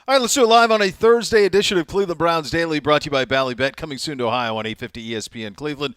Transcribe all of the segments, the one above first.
All right, let's do it live on a Thursday edition of Cleveland Browns Daily, brought to you by Ballybet, coming soon to Ohio on 850 ESPN Cleveland.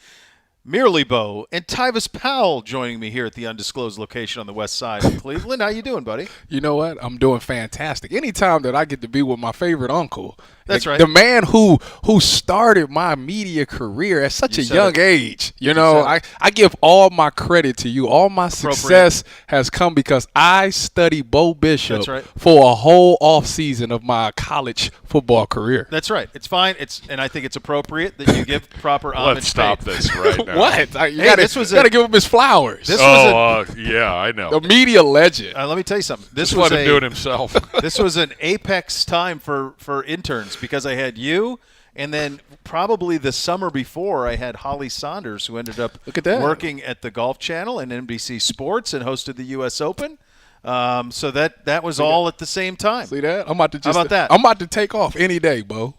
Merely Beau and Tyvis Powell joining me here at the undisclosed location on the west side of Cleveland. How you doing, buddy? You know what? I'm doing fantastic. Anytime that I get to be with my favorite uncle. That's right. The man who started my media career at such a young age. You know, I give all my credit to you. All my success has come because I studied Beau Bishop for a whole off season of my college football career. That's right. It's fine. And I think it's appropriate that you give proper homage. Let's stop this right now. What? You got to give him his flowers. Yeah, I know. The media legend. Let me tell you something. Just let him do it himself. This was an apex time for interns because I had you, and then probably the summer before I had Holly Saunders, who ended up working at the Golf Channel and NBC Sports and hosted the U.S. Open. So that was all at the same time. See that? I'm about to How about that? I'm about to take off any day, Beau.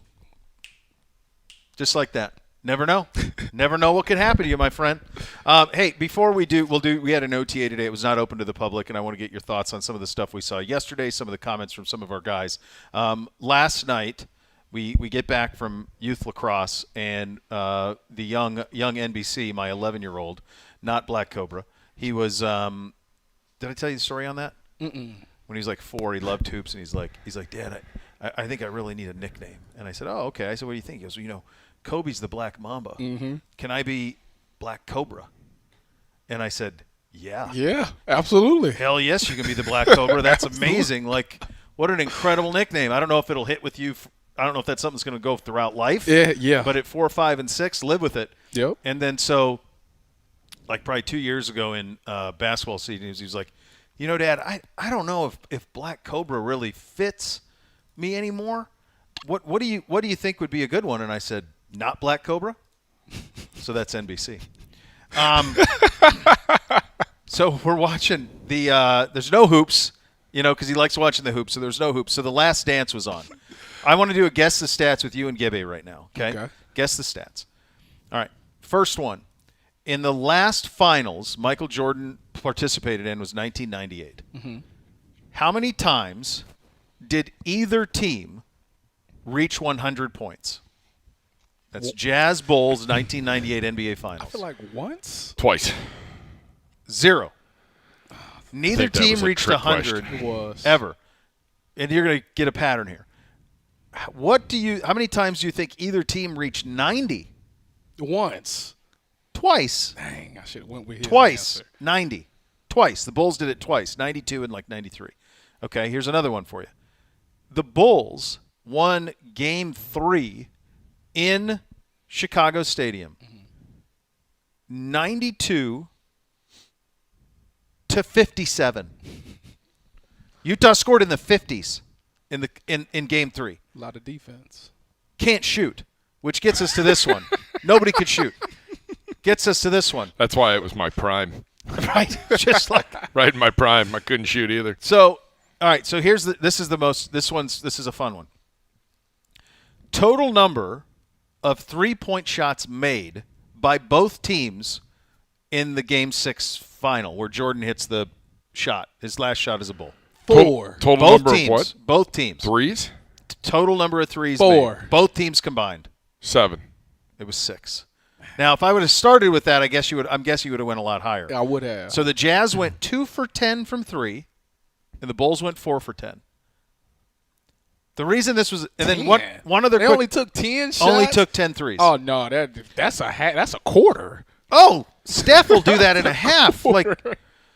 Just like that. Never know. Never know what can happen to you, my friend. Hey, before we had an OTA today. It was not open to the public, and I want to get your thoughts on some of the stuff we saw yesterday, some of the comments from some of our guys. Last night, we get back from youth lacrosse, and the young NBC, my 11-year-old, not Black Cobra, he was did I tell you the story on that? Mm-mm. When he was like 4, he loved hoops, and he's like, Dad, I think I really need a nickname. And I said, oh, okay. I said, what do you think? He goes, well, Kobe's the Black Mamba. Mm-hmm. Can I be Black Cobra? And I said, yeah. Yeah, absolutely. Hell yes, you can be the Black Cobra. That's amazing. Like, what an incredible nickname. I don't know if it'll hit with you. I don't know if that's something that's going to go throughout life. Yeah. But at 4, 5, and 6, live with it. Yep. And then so, like probably 2 years ago in basketball season, he was like, Dad, I don't know if Black Cobra really fits me anymore. What do you think would be a good one? And I said, not Black Cobra. So that's NBC. So we're watching there's no hoops, because he likes watching the hoops. So there's no hoops. So The Last Dance was on. I want to do a guess the stats with you and Gibbe right now. Okay. Guess the stats. All right. First one. In the last finals Michael Jordan participated in was 1998. Mm-hmm. How many times did either team reach 100 points? That's Jazz Bulls 1998 NBA Finals. I feel like once? Twice. 0. Neither team reached 100 ever. And you're going to get a pattern here. How many times do you think either team reached 90? Once. Twice. Dang, I should have went with his Twice. answer. 90. Twice. The Bulls did it twice. 92 and 93. Okay, here's another one for you. The Bulls won Game 3 in Chicago Stadium. 92 to 57. Utah scored in the 50s in Game 3. A lot of defense. Can't shoot, which gets us to this one. Nobody could shoot. Gets us to this one. That's why it was my prime. Right? Just like right in my prime. I couldn't shoot either. So, all right, so this is a fun one. Total number of three-point shots made by both teams in the Game 6 final where Jordan hits the shot. His last shot is a Bull. 4. Total both number teams, of what? Both teams. Threes? Total number of threes 4. made. Both teams combined. 7. It was 6. Now, if I would have started with that, I'm guessing you would have went a lot higher. I would have. So the Jazz went 2 for 10 from 3, and the Bulls went 4 for 10. The reason this was, and then one other. They only took 10 shots. Only took 10 threes. Oh no, that's a quarter. Oh, Steph will do that in a half. Like,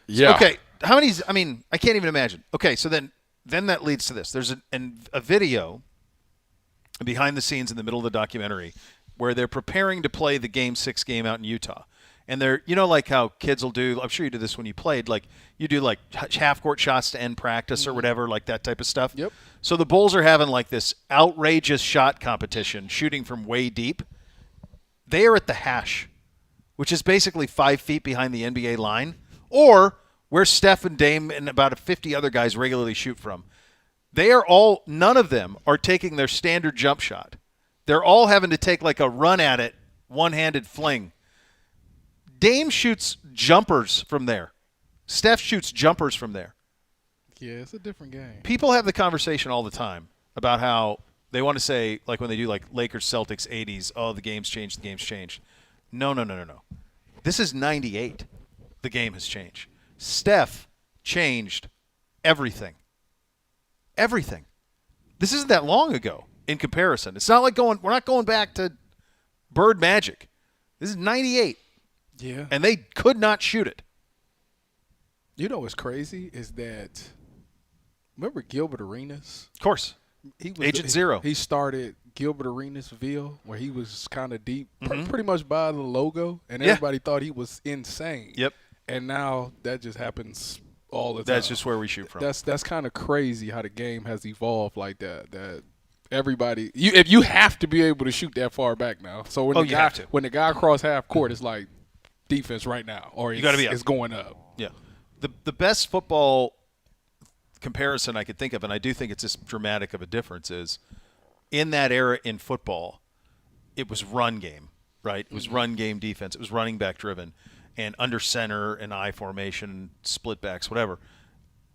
yeah. Okay, how many? I mean, I can't even imagine. Okay, so then that leads to this. There's a video behind the scenes in the middle of the documentary where they're preparing to play the Game 6 game out in Utah. And they're, like how kids will do, I'm sure you did this when you played, like you do like half-court shots to end practice or whatever, like that type of stuff. Yep. So the Bulls are having like this outrageous shot competition, shooting from way deep. They are at the hash, which is basically 5 feet behind the NBA line, or where Steph and Dame and about 50 other guys regularly shoot from. None of them are taking their standard jump shot. They're all having to take like a run at it, one-handed fling. Dame shoots jumpers from there. Steph shoots jumpers from there. Yeah, it's a different game. People have the conversation all the time about how they want to say, like when they do like Lakers Celtics 80s, oh, the game's changed, the game's changed. No. This is 98. The game has changed. Steph changed everything. Everything. This isn't that long ago in comparison. It's not like we're not going back to Bird Magic. This is 98. Yeah. And they could not shoot it. You know what's crazy is that, remember Gilbert Arenas? Of course. He was Agent Zero. He started Gilbert Arenas-ville, where he was kind of deep, pretty much by the logo, and everybody thought he was insane. Yep. And now that just happens all the time. That's just where we shoot from. That's kind of crazy how the game has evolved like that. That everybody, if you have to be able to shoot that far back now. So when when the guy across half court, it's like defense right now, or it's going up. Yeah. The best football comparison I could think of, and I do think it's this dramatic of a difference, is in that era in football, it was run game, right? It was run game defense. It was running back driven and under center and I formation, split backs, whatever.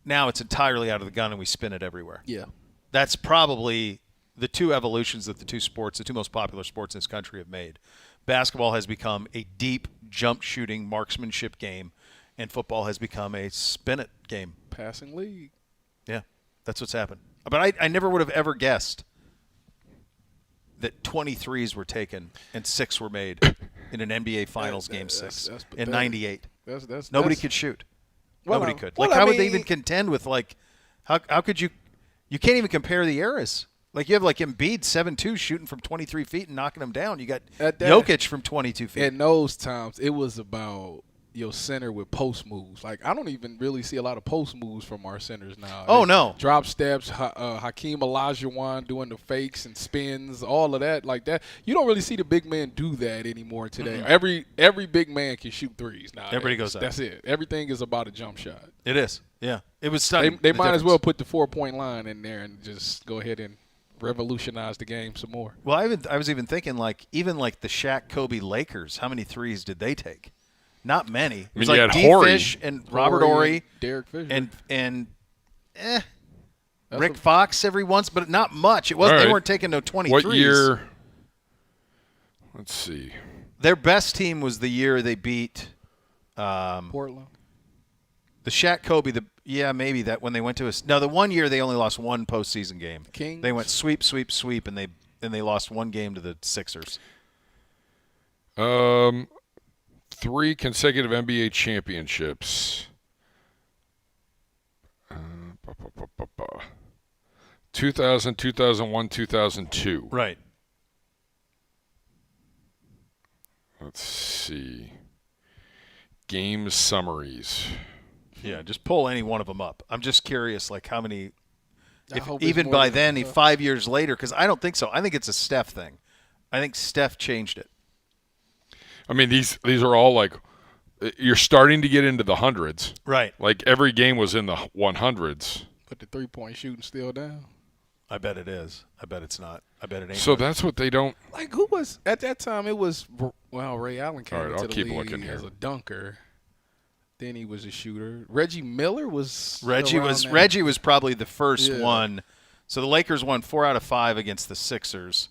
Now it's entirely out of the gun and we spin it everywhere. Yeah. That's probably the two evolutions that the two most popular sports in this country have made. Basketball has become a deep jump shooting marksmanship game, and football has become a spin it game. Passing league. Yeah, that's what's happened. But I never would have ever guessed that 23s were taken and 6 were made in an NBA Finals Game 6 in 98. Nobody could shoot. Nobody could. How would they even contend with, like, how could you – you can't even compare the eras. Like, you have, like, Embiid 7'2", shooting from 23 feet and knocking them down. You got Jokic from 22 feet. In those times, it was about your center with post moves. Like, I don't even really see a lot of post moves from our centers now. Oh, no. Drop steps, Hakeem Olajuwon doing the fakes and spins, all of that like that. You don't really see the big man do that anymore today. Mm-hmm. Every big man can shoot threes now. Everybody goes up. That's it. Everything is about a jump shot. It is. Yeah. It was stunning. They might as well put the 4-point line in there and just go ahead and revolutionize the game some more. Well, I was even thinking, like, even like the Shaq Kobe Lakers, how many threes did they take? Not many. It was like D-Fish and Robert Horry, Derek Fisher, and Rick Fox every once, but not much. It wasn't. Right. They weren't taking no 23s. What year? Let's see. Their best team was the year they beat Portland. The Shaq Kobe. Maybe that when they went to the 1 year they only lost one postseason game. Kings. They went sweep, and they lost one game to the Sixers. 3 consecutive NBA championships. 2000, 2001, 2002. Right. Let's see. Game summaries. Yeah, just pull any one of them up. I'm just curious, like how many. If even by then, 5 years later, because I don't think so. I think it's a Steph thing. I think Steph changed it. I mean, these are all like you're starting to get into the hundreds. Right. Like every game was in the 100s. But the 3-point shooting still down. I bet it is. I bet it's not. I bet it ain't. So that's what they don't. Like who was at that time? It was Ray Allen came into the league as a dunker. Then he was a shooter. Reggie Miller was. Reggie was probably the first one. So the Lakers won 4 out of 5 against the Sixers.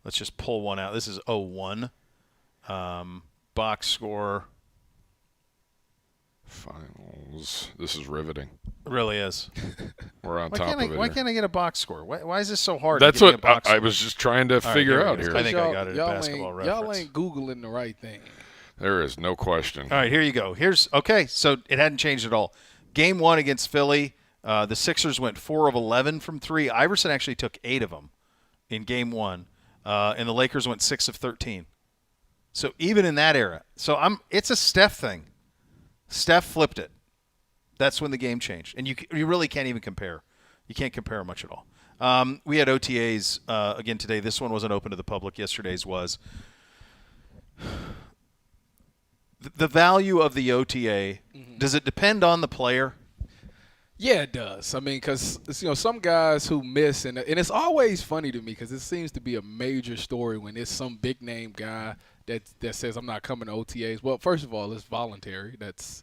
Let's just pull one out. This is 0-1. Box score. Finals. This is riveting. It really is. We're on top of it. Why can't I get a box score? Why is this so hard? That's what I was just trying to figure out here. I think I got it at Basketball Reference. Y'all ain't Googling the right thing. There is no question. All right, here you go. So it hadn't changed at all. Game 1 against Philly, the Sixers went 4 of 11 from 3. Iverson actually took 8 of them in Game 1, and the Lakers went 6 of 13. So even in that era, it's a Steph thing. Steph flipped it. That's when the game changed, and you really can't even compare. You can't compare much at all. We had OTAs again today. This one wasn't open to the public. Yesterday's was. The value of the OTA, does it depend on the player? Yeah, it does. I mean, because some guys who miss, and it's always funny to me because it seems to be a major story when it's some big name guy that says I'm not coming to OTAs. Well, first of all, it's voluntary. That's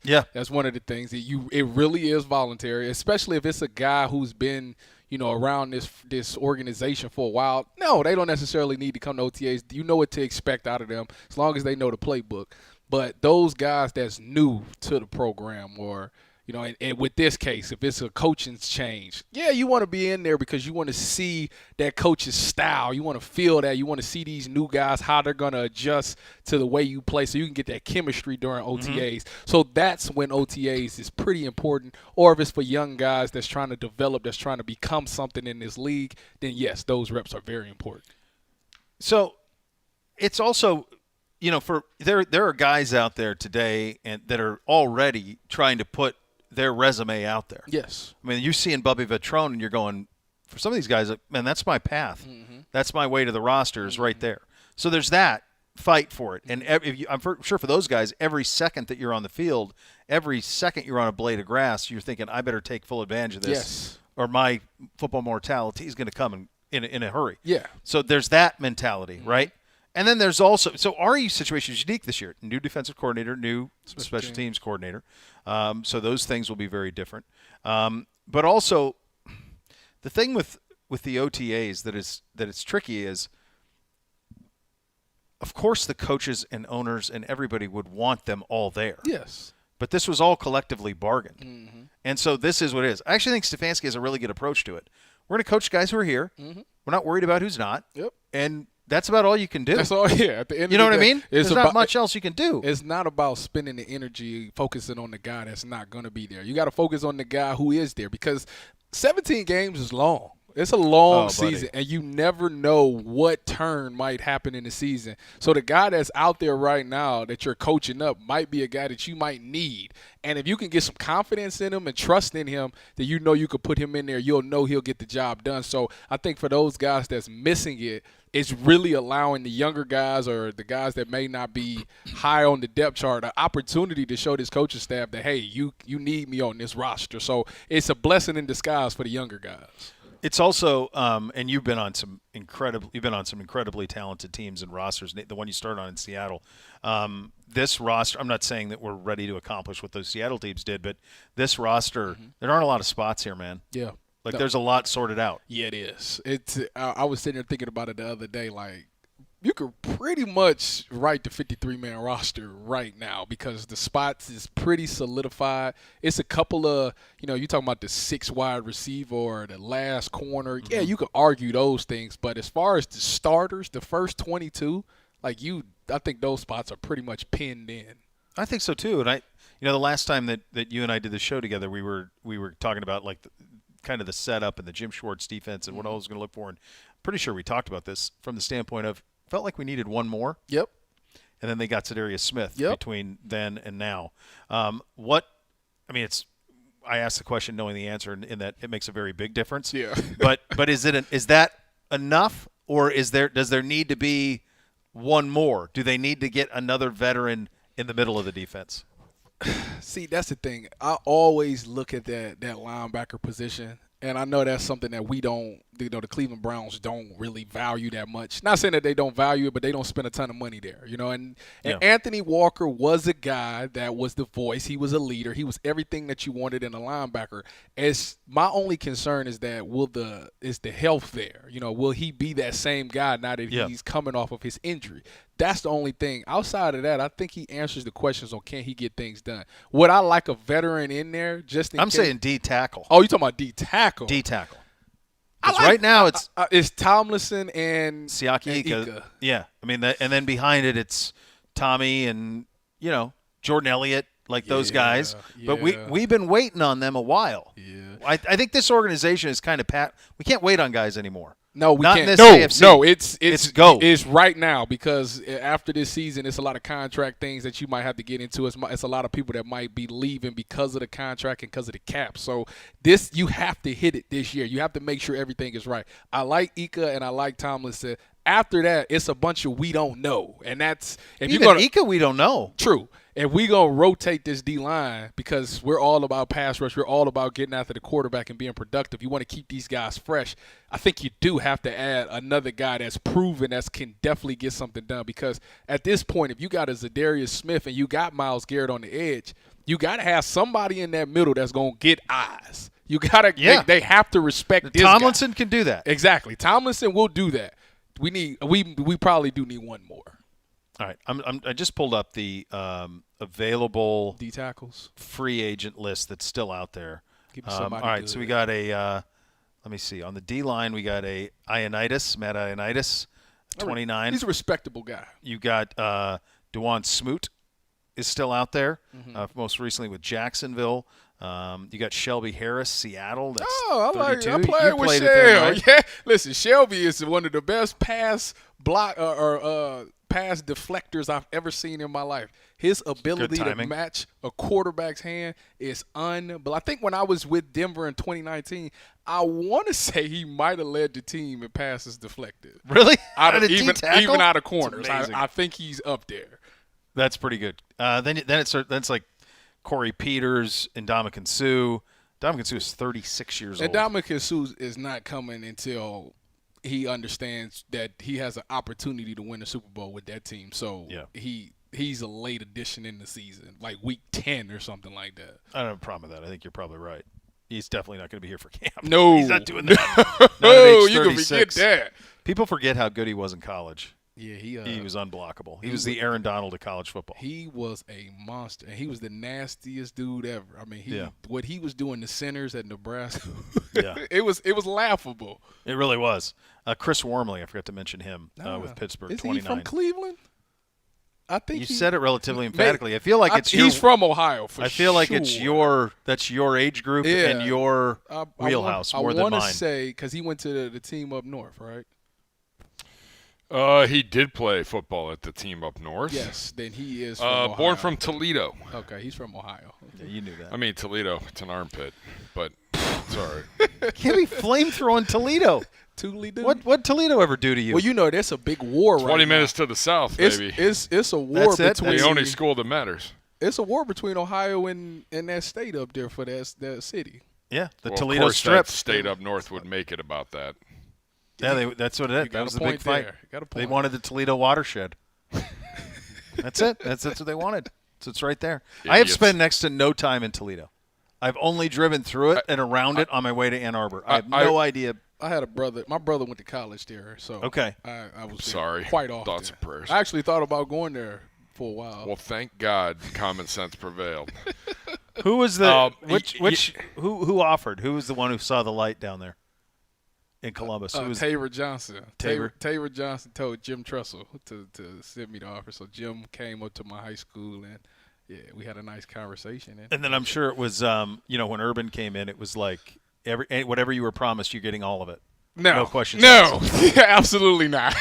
one of the things that it really is voluntary, especially if it's a guy who's been around this organization for a while. No, they don't necessarily need to come to OTAs. You know what to expect out of them as long as they know the playbook. But those guys that's new to the program or, and with this case, if it's a coaching change, yeah, you want to be in there because you want to see that coach's style. You want to feel that. You want to see these new guys, how they're going to adjust to the way you play so you can get that chemistry during OTAs. So that's when OTAs is pretty important. Or if it's for young guys that's trying to develop, that's trying to become something in this league, then, yes, those reps are very important. So it's also – there are guys out there today and that are already trying to put their resume out there. Yes. I mean, you see in Bubby Vetrone and you're going, for some of these guys, man, that's my path. Mm-hmm. That's my way to the roster is right there. So there's that. Fight for it. And I'm sure for those guys, every second that you're on the field, every second you're on a blade of grass, you're thinking, I better take full advantage of this. Yes. Or my football mortality is going to come in a hurry. Yeah. So there's that mentality, right? And then there's also – so RU situation is unique this year. New defensive coordinator, new special teams coordinator. So those things will be very different. But also the thing with the OTAs that it's tricky is, of course, the coaches and owners and everybody would want them all there. Yes. But this was all collectively bargained. Mm-hmm. And so this is what it is. I actually think Stefanski has a really good approach to it. We're going to coach guys who are here. Mm-hmm. We're not worried about who's not. Yep. And that's about all you can do. That's all, yeah. At the end you know of the what I day, mean? There's not much else you can do. It's not about spending the energy focusing on the guy that's not going to be there. You got to focus on the guy who is there because 17 games is long. It's a long season, and you never know what turn might happen in the season. So the guy that's out there right now that you're coaching up might be a guy that you might need. And if you can get some confidence in him and trust in him, then you know you could put him in there. You'll know he'll get the job done. So I think for those guys that's missing it, it's really allowing the younger guys or the guys that may not be high on the depth chart an opportunity to show this coaching staff that, hey, you need me on this roster. So it's a blessing in disguise for the younger guys. It's also, and you've been on some incredibly talented teams and rosters. The one you started on in Seattle, this roster. I'm not saying that we're ready to accomplish what those Seattle teams did, but this roster, there aren't a lot of spots here, man. Yeah, there's a lot sorted out. Yeah, it is. I was sitting there thinking about it the other day, like. You could pretty much write the 53-man roster right now because the spots is pretty solidified. It's a couple of, you're talking about the 6 wide receiver or the last corner. Mm-hmm. Yeah, you could argue those things. But as far as the starters, the first 22, I think those spots are pretty much pinned in. I think so too. And the last time that you and I did the show together, we were talking about kind of the setup and the Jim Schwartz defense and what I was going to look for. And pretty sure we talked about this from the standpoint of, felt like we needed one more. Yep. And then they got Zadarius Smith between then and now. I asked the question knowing the answer in that it makes a very big difference. Yeah. but is that enough or does there need to be one more? Do they need to get another veteran in the middle of the defense? See, that's the thing. I always look at that linebacker position. And I know that's something that we don't, the Cleveland Browns don't really value that much. Not saying that they don't value it, but they don't spend a ton of money there, And Anthony Walker was a guy that was the voice. He was a leader. He was everything that you wanted in a linebacker. My only concern is that is the health there? Will he be that same guy now that he's coming off of his injury? That's the only thing. Outside of that, I think he answers the questions on can he get things done. Would I like a veteran in there just in I'm case? saying D tackle. Oh, you're talking about D tackle. D tackle. Because right now it's Tomlinson and Siaki Ika. Yeah. I mean, and then behind it it's Tommy and, Jordan Elliott, those guys. But we've been waiting on them a while. Yeah. I think this organization is kind of we can't wait on guys anymore. No, we Not can't. In this AFC. No, it's go. It's right now because after this season, it's a lot of contract things that you might have to get into. It's a lot of people that might be leaving because of the contract and because of the cap. So you have to hit it this year. You have to make sure everything is right. I like Ika and I like Tomlinson. After that, it's a bunch of we don't know, and that's Ika we don't know. True. If we gonna rotate this D-line because we're all about pass rush, we're all about getting after the quarterback and being productive. You want to keep these guys fresh. I think you do have to add another guy that's proven that can definitely get something done because at this point, if you got a Zadarius Smith and you got Myles Garrett on the edge, you got to have somebody in that middle that's gonna get eyes. You gotta. Yeah. They have to respect this Tomlinson guy. can do that. Exactly. Tomlinson will do that. We probably do need one more. All right. I just pulled up the available D tackles. free agent list that's still out there. Give me All somebody right. good. So we got a. Let me see. On the D line, we got Matt Ioannidis, 29. He's a respectable guy. You got DeJuan Smoot is still out there. Mm-hmm. Most recently with Jacksonville. You got Shelby Harris, Seattle. That's Oh, I 32. played You with played Shell. him, right? Yeah, listen, Shelby is one of the best pass block pass deflectors I've ever seen in my life. His ability to timing. match a quarterback's hand is unbelievable. I think when I was with Denver in 2019, I want to say he might have led the team in passes deflected. Really? Even out of corners. That's amazing. I think he's up there. That's pretty good. Then it's like Corey Peters and Ndamukong Suh. Ndamukong Suh is 36 years And old. Ndamukong Suh is not coming until he understands that he has an opportunity to win the Super Bowl with that team. So Yeah. he's a late addition in the season, like week 10 or something like that. I don't have a problem with that. I think you're probably right. He's definitely not going to be here for camp. No. He's not doing that. Not at Oh, age you can 36. forget that. People forget how good he was in college. Yeah, He was unblockable. He was the Aaron Donald of college football. He was a monster, and he was the nastiest dude ever. I mean, Yeah. what he was doing to centers at Nebraska, Yeah. it was laughable. It really was. Chris Wormley, I forgot to mention him with Pittsburgh, Is 29. he from Cleveland? I think You said it relatively emphatically. Maybe. I feel like He's from Ohio. For I feel like it's sure. that's your age group Yeah. and your I wheelhouse more than I want mine. to say because he went to the team up north, right? He did play football at the team up north. Yes. Then he is from Ohio. Born from Toledo. Okay, he's from Ohio. Yeah, you knew that. I mean, Toledo, it's an armpit, but it's all right. Can't be flamethrowing Toledo. Toledo. What Toledo ever do to you? Well, you know, there's a big war right 20 now. minutes to the south, baby. It's a war That's it? between the only school that matters. It's a war between Ohio and that state up there for that city. Yeah, the Well, Toledo of course, Strip. that state up north would make it about that. Yeah, that's what it is. You got That was a the big point fight. there. Got a They point. wanted the Toledo watershed. That's it. That's what they wanted. So it's right there. I have Idiots. spent next to no time in Toledo. I've only driven through it and around it on my way to Ann Arbor. I have no idea. I had a brother. My brother went to college there, so Okay. I was there Sorry. quite often. Thoughts and prayers. I actually thought about going there for a while. Well, thank God common sense prevailed. Who was the y- who offered? Who was the one who saw the light down there in Columbus? Who was Taylor Johnson. Tabor? Taylor Johnson told Jim Tressel to send me the offer. So Jim came up to my high school and yeah, we had a nice conversation. And then I'm sure it was when Urban came in, it was like whatever you were promised, you're getting all of it. No questions No, absolutely not.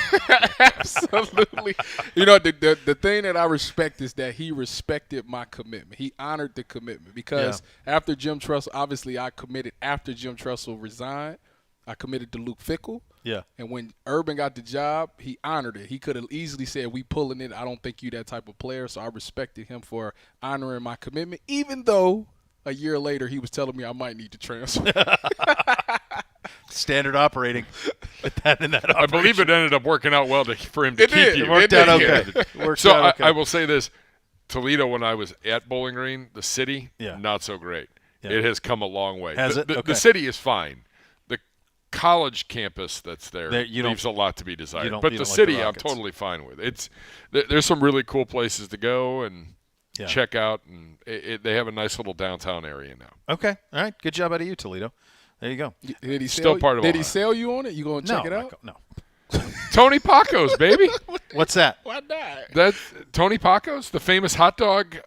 Absolutely. You know, the thing that I respect is that he respected my commitment. He honored the commitment because after Jim Tressel, obviously I committed after Jim Tressel resigned. I committed to Luke Fickell. Yeah. And when Urban got the job, he honored it. He could have easily said, we pulling it. I don't think you that type of player. So I respected him for honoring my commitment, even though a year later he was telling me I might need to transfer. Standard operating. With that in that I believe it ended up working out well for him to keep did. you. It worked out okay. So okay. I will say this. Toledo, when I was at Bowling Green, the city, Yeah. not so great. Yeah. It has come a long way. Has it? The Okay. city is fine. The college campus that's there You don't- leaves a lot to be desired. don't- But you the don't like city, the I'm Rockets. totally fine with. There's some really cool places to go and Yeah. check out, and they have a nice little downtown area now. Okay. All right. Good job out of you, Toledo. There you go. Did he Still sell, part of Did he Ohio. sell you on it? You going to check it out? No. Tony Pacos, baby. What's that? Why not? That's Tony Pacos, the famous hot dog.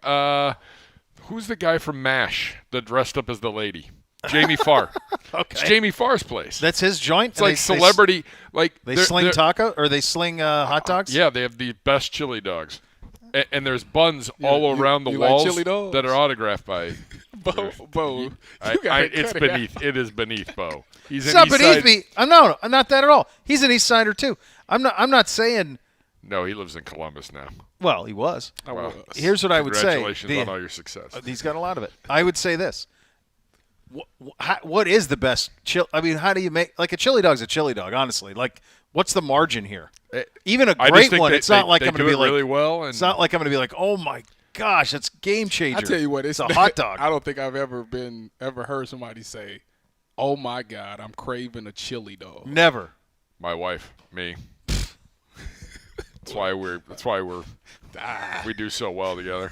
Who's the guy from MASH that dressed up as the lady? Jamie Farr. Okay. It's Jamie Farr's place. That's his joint. It's like celebrity. They they're- sling they're- taco or they sling hot dogs. Yeah, they have the best chili dogs, and there's buns all around the you like walls chili dogs? that are autographed by. Bo, It's beneath. It is beneath Beau. He's It's an not East beneath Side- me. I'm not that at all. He's an East Sider too. I'm not saying. No, he lives in Columbus now. Well, he was. Well, Here's what I would say. Congratulations on all your success. He's got a lot of it. I would say this. What is the best chili? I mean, how do you make like a chili dog's a chili dog? Honestly, like what's the margin here? Even a I just great think one. they- It's not like they I'm going do to be it like really well. And It's not like I'm going to be like, oh my gosh, that's game changer. I tell you what, it's a hot dog. I don't think I've ever heard somebody say Oh my God, I'm craving a chili dog. Never. My wife, me. That's why we do so well together.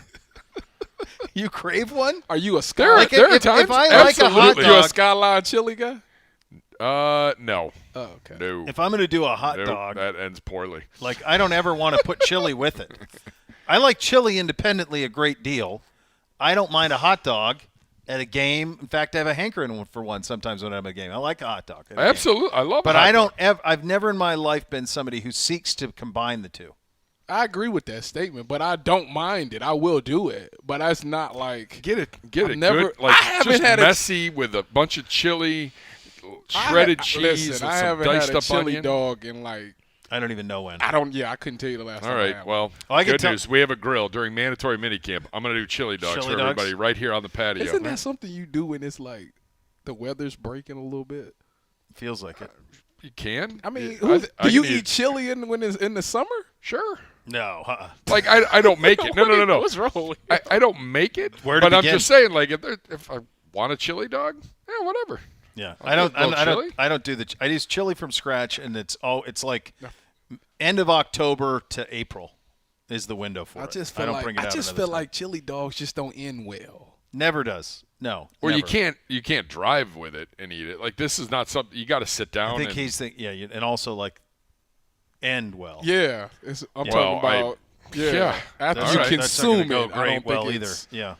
You crave one? Are you a Like, Skyline? if I like a hot Absolutely. You a dog, Skyline chili guy? No. Oh, okay. No. if I'm going to do a hot Nope, dog, that ends poorly. like I don't ever want to put chili with it. I like chili independently a great deal. I don't mind a hot dog at a game. In fact, I have a hankering for one sometimes when I'm at a game. I like a hot dog. At a game. Absolutely, I love. But a hot I dog. don't. I've never in my life been somebody who seeks to combine the two. I agree with that statement, but I don't mind it. I will do it, but that's not like Get it never- good, like I haven't just had a- messy with a bunch of chili, shredded cheese, Listen, with I some haven't diced had a up chili onion. dog in like I don't even know when. I couldn't tell you the last All time. I right, had well, Oh, I can good tell- news. We have a grill during mandatory minicamp. I'm going to do chili dogs Chili for dogs? everybody right here on the patio. one. Isn't that something you do when it's like the weather's breaking a little bit? Feels like it. You can. I mean, Yeah, do you can eat chili when it's in the summer? Sure. No. Like I don't make it. No. What's wrong with you? I don't make it. Where to but I'm begin? just saying, like if I want a chili dog, yeah, whatever. Yeah, I'll do a little chili. I don't do I use chili from scratch, and it's like end of October to April is the window for I it. just I feel don't like bring it out another feel time. like chili dogs just don't end well. Never does. No. Or never. you can't drive with it and eat it. Like this is not something you got to sit down. I think and, he's and also like end well. Yeah, I'm talking about yeah. after All you right. That's not gonna consume go it. I great don't well think either. it's- Yeah.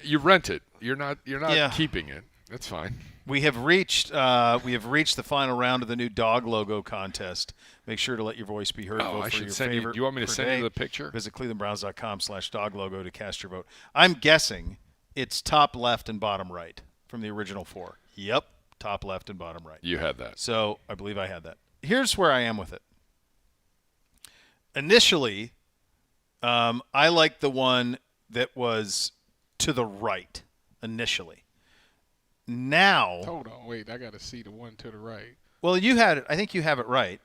You rent it. You're not Yeah. keeping it. That's fine. We have reached the final round of the new dog logo contest. Make sure to let your voice be heard. Oh, Vote I for should your send you. favorite Do you want me to per send day. you the picture? Visit clevelandbrowns.com/dog logo to cast your vote. I'm guessing it's top left and bottom right from the original 4. Yep, top left and bottom right. You had that. So I believe I had that. Here's where I am with it. Initially, I liked the one that was to the right initially. Now, Hold on, wait. I got to see the one to the right. well, you had it. I think you have it right.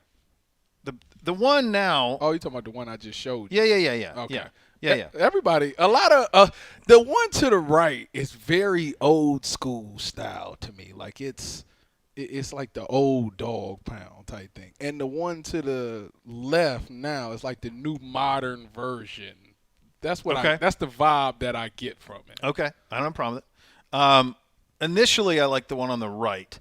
The one now. Oh, you talking about the one I just showed you? Yeah. Okay. Yeah. Everybody, a lot of the one to the right is very old school style to me. Like it's like the old dog pound type thing, and the one to the left now is like the new modern version. That's what Okay. that's the vibe that I get from it. Okay. I don't have a problem with it. Initially, I liked the one on the right.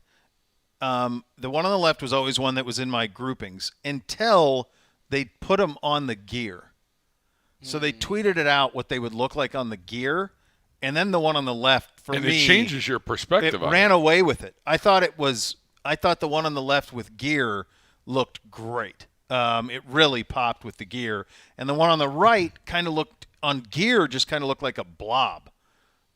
The one on the left was always one that was in my groupings until they put them on the gear. So they tweeted it out what they would look like on the gear, and then the one on the left for And me it changes your perspective it on ran it. away with it. I thought the one on the left with gear looked great. It really popped with the gear, and the one on the right kind of looked on gear just kind of looked like a blob.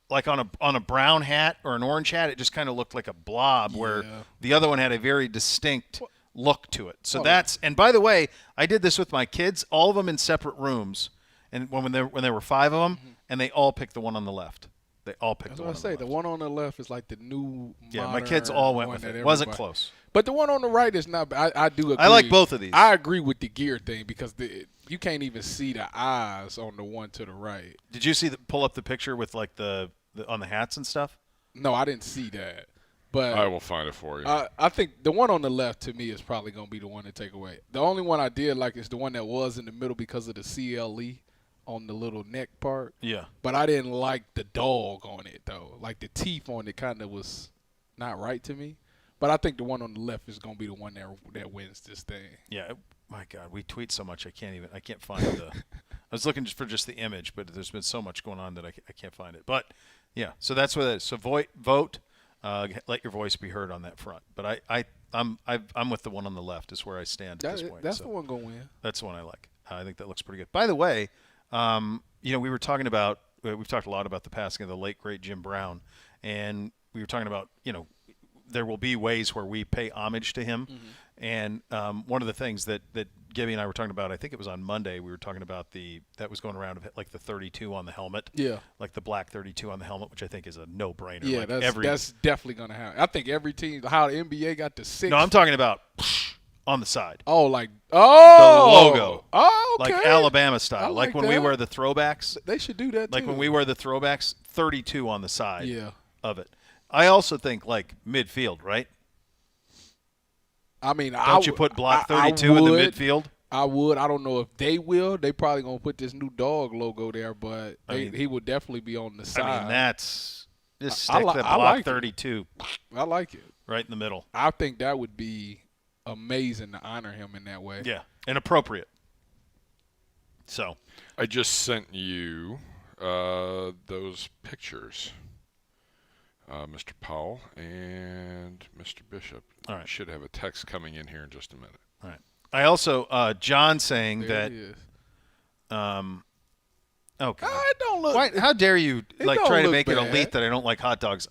Like on a brown hat or an orange hat, it just kind of looked like a blob, where the other one had a very distinct look to it. So and by the way, I did this with my kids, all of them in separate rooms, and when there were 5 of them, and they all picked the one on the left. They all picked That's the what one I on say. the The left. one on the left is like the new. Yeah, my kids all went one with that it. It wasn't everybody- close. But the one on the right is not. I do agree. I like both of these. I agree with the gear thing because you can't even see the eyes on the one to the right. Did you pull up the picture with like the on the hats and stuff? No, I didn't see that. But I will find it for you. I think the one on the left to me is probably going to be the one to take away. The only one I did like is the one that was in the middle because of the CLE on the little neck part. Yeah. But I didn't like the dog on it, though. Like the teeth on it kind of was not right to me. But I think the one on the left is going to be the one that wins this thing. Yeah. My God, we tweet so much I can't find the. I was looking for just the image, but there's been so much going on that I can't find it. But yeah, so that's what it is. So vote. Let your voice be heard on that front. But I'm with the one on the left is where I stand at this point. That's So the one going to win. that's the one I like. I think that looks pretty good. By the way, we were talking about we've talked a lot about the passing of the late great Jim Brown, and we were talking about there will be ways where we pay homage to him. Mm-hmm. And one of the things that Gibby and I were talking about, I think it was on Monday, we were talking about that was going around like the 32 on the helmet. Yeah. Like the black 32 on the helmet, which I think is a no-brainer. Yeah, like that's definitely going to happen. I think every team, how the NBA got the 6. No, I'm talking about on the side. Oh, like The logo. Oh, okay. Like Alabama style. I like when we that. wear the throwbacks. They should do that Like too. when we wear the throwbacks, 32 on the side Yeah. of it. I also think like midfield, right? I mean, Don't you put block 32 in the midfield? I would. I don't know if they will. They probably gonna put this new dog logo there, but he would definitely be on the side. I mean, that's just I stick the block like 32 I like it. right in the middle. I think that would be amazing to honor him in that way. Yeah, and appropriate. So I just sent you those pictures, Mr. Powell and Mr. Bishop. All right. Should have a text coming in here in just a minute. all right. I also John saying There that. it is. Oh God! It don't look. Why, how dare you like don't try to look make it bad. elite that I don't like hot dogs?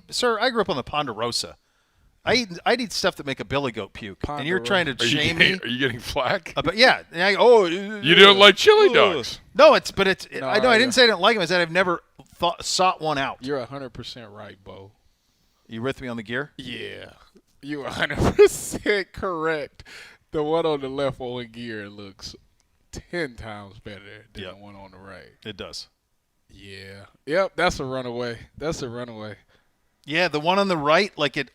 Sir, I grew up on the Ponderosa. I eat stuff that make a billy goat puke, and you're trying to shame me. Are you getting flack? But yeah, You don't like chili dogs. No, I know I yeah. didn't say I didn't like them. I said I've never sought one out. You're 100% right, Beau. You with me on the gear? Yeah, you're 100% correct. The one on the left on gear looks 10 times better than Yep. the one on the right. It does. Yeah. Yep. That's a runaway. Yeah, the one on the right, like you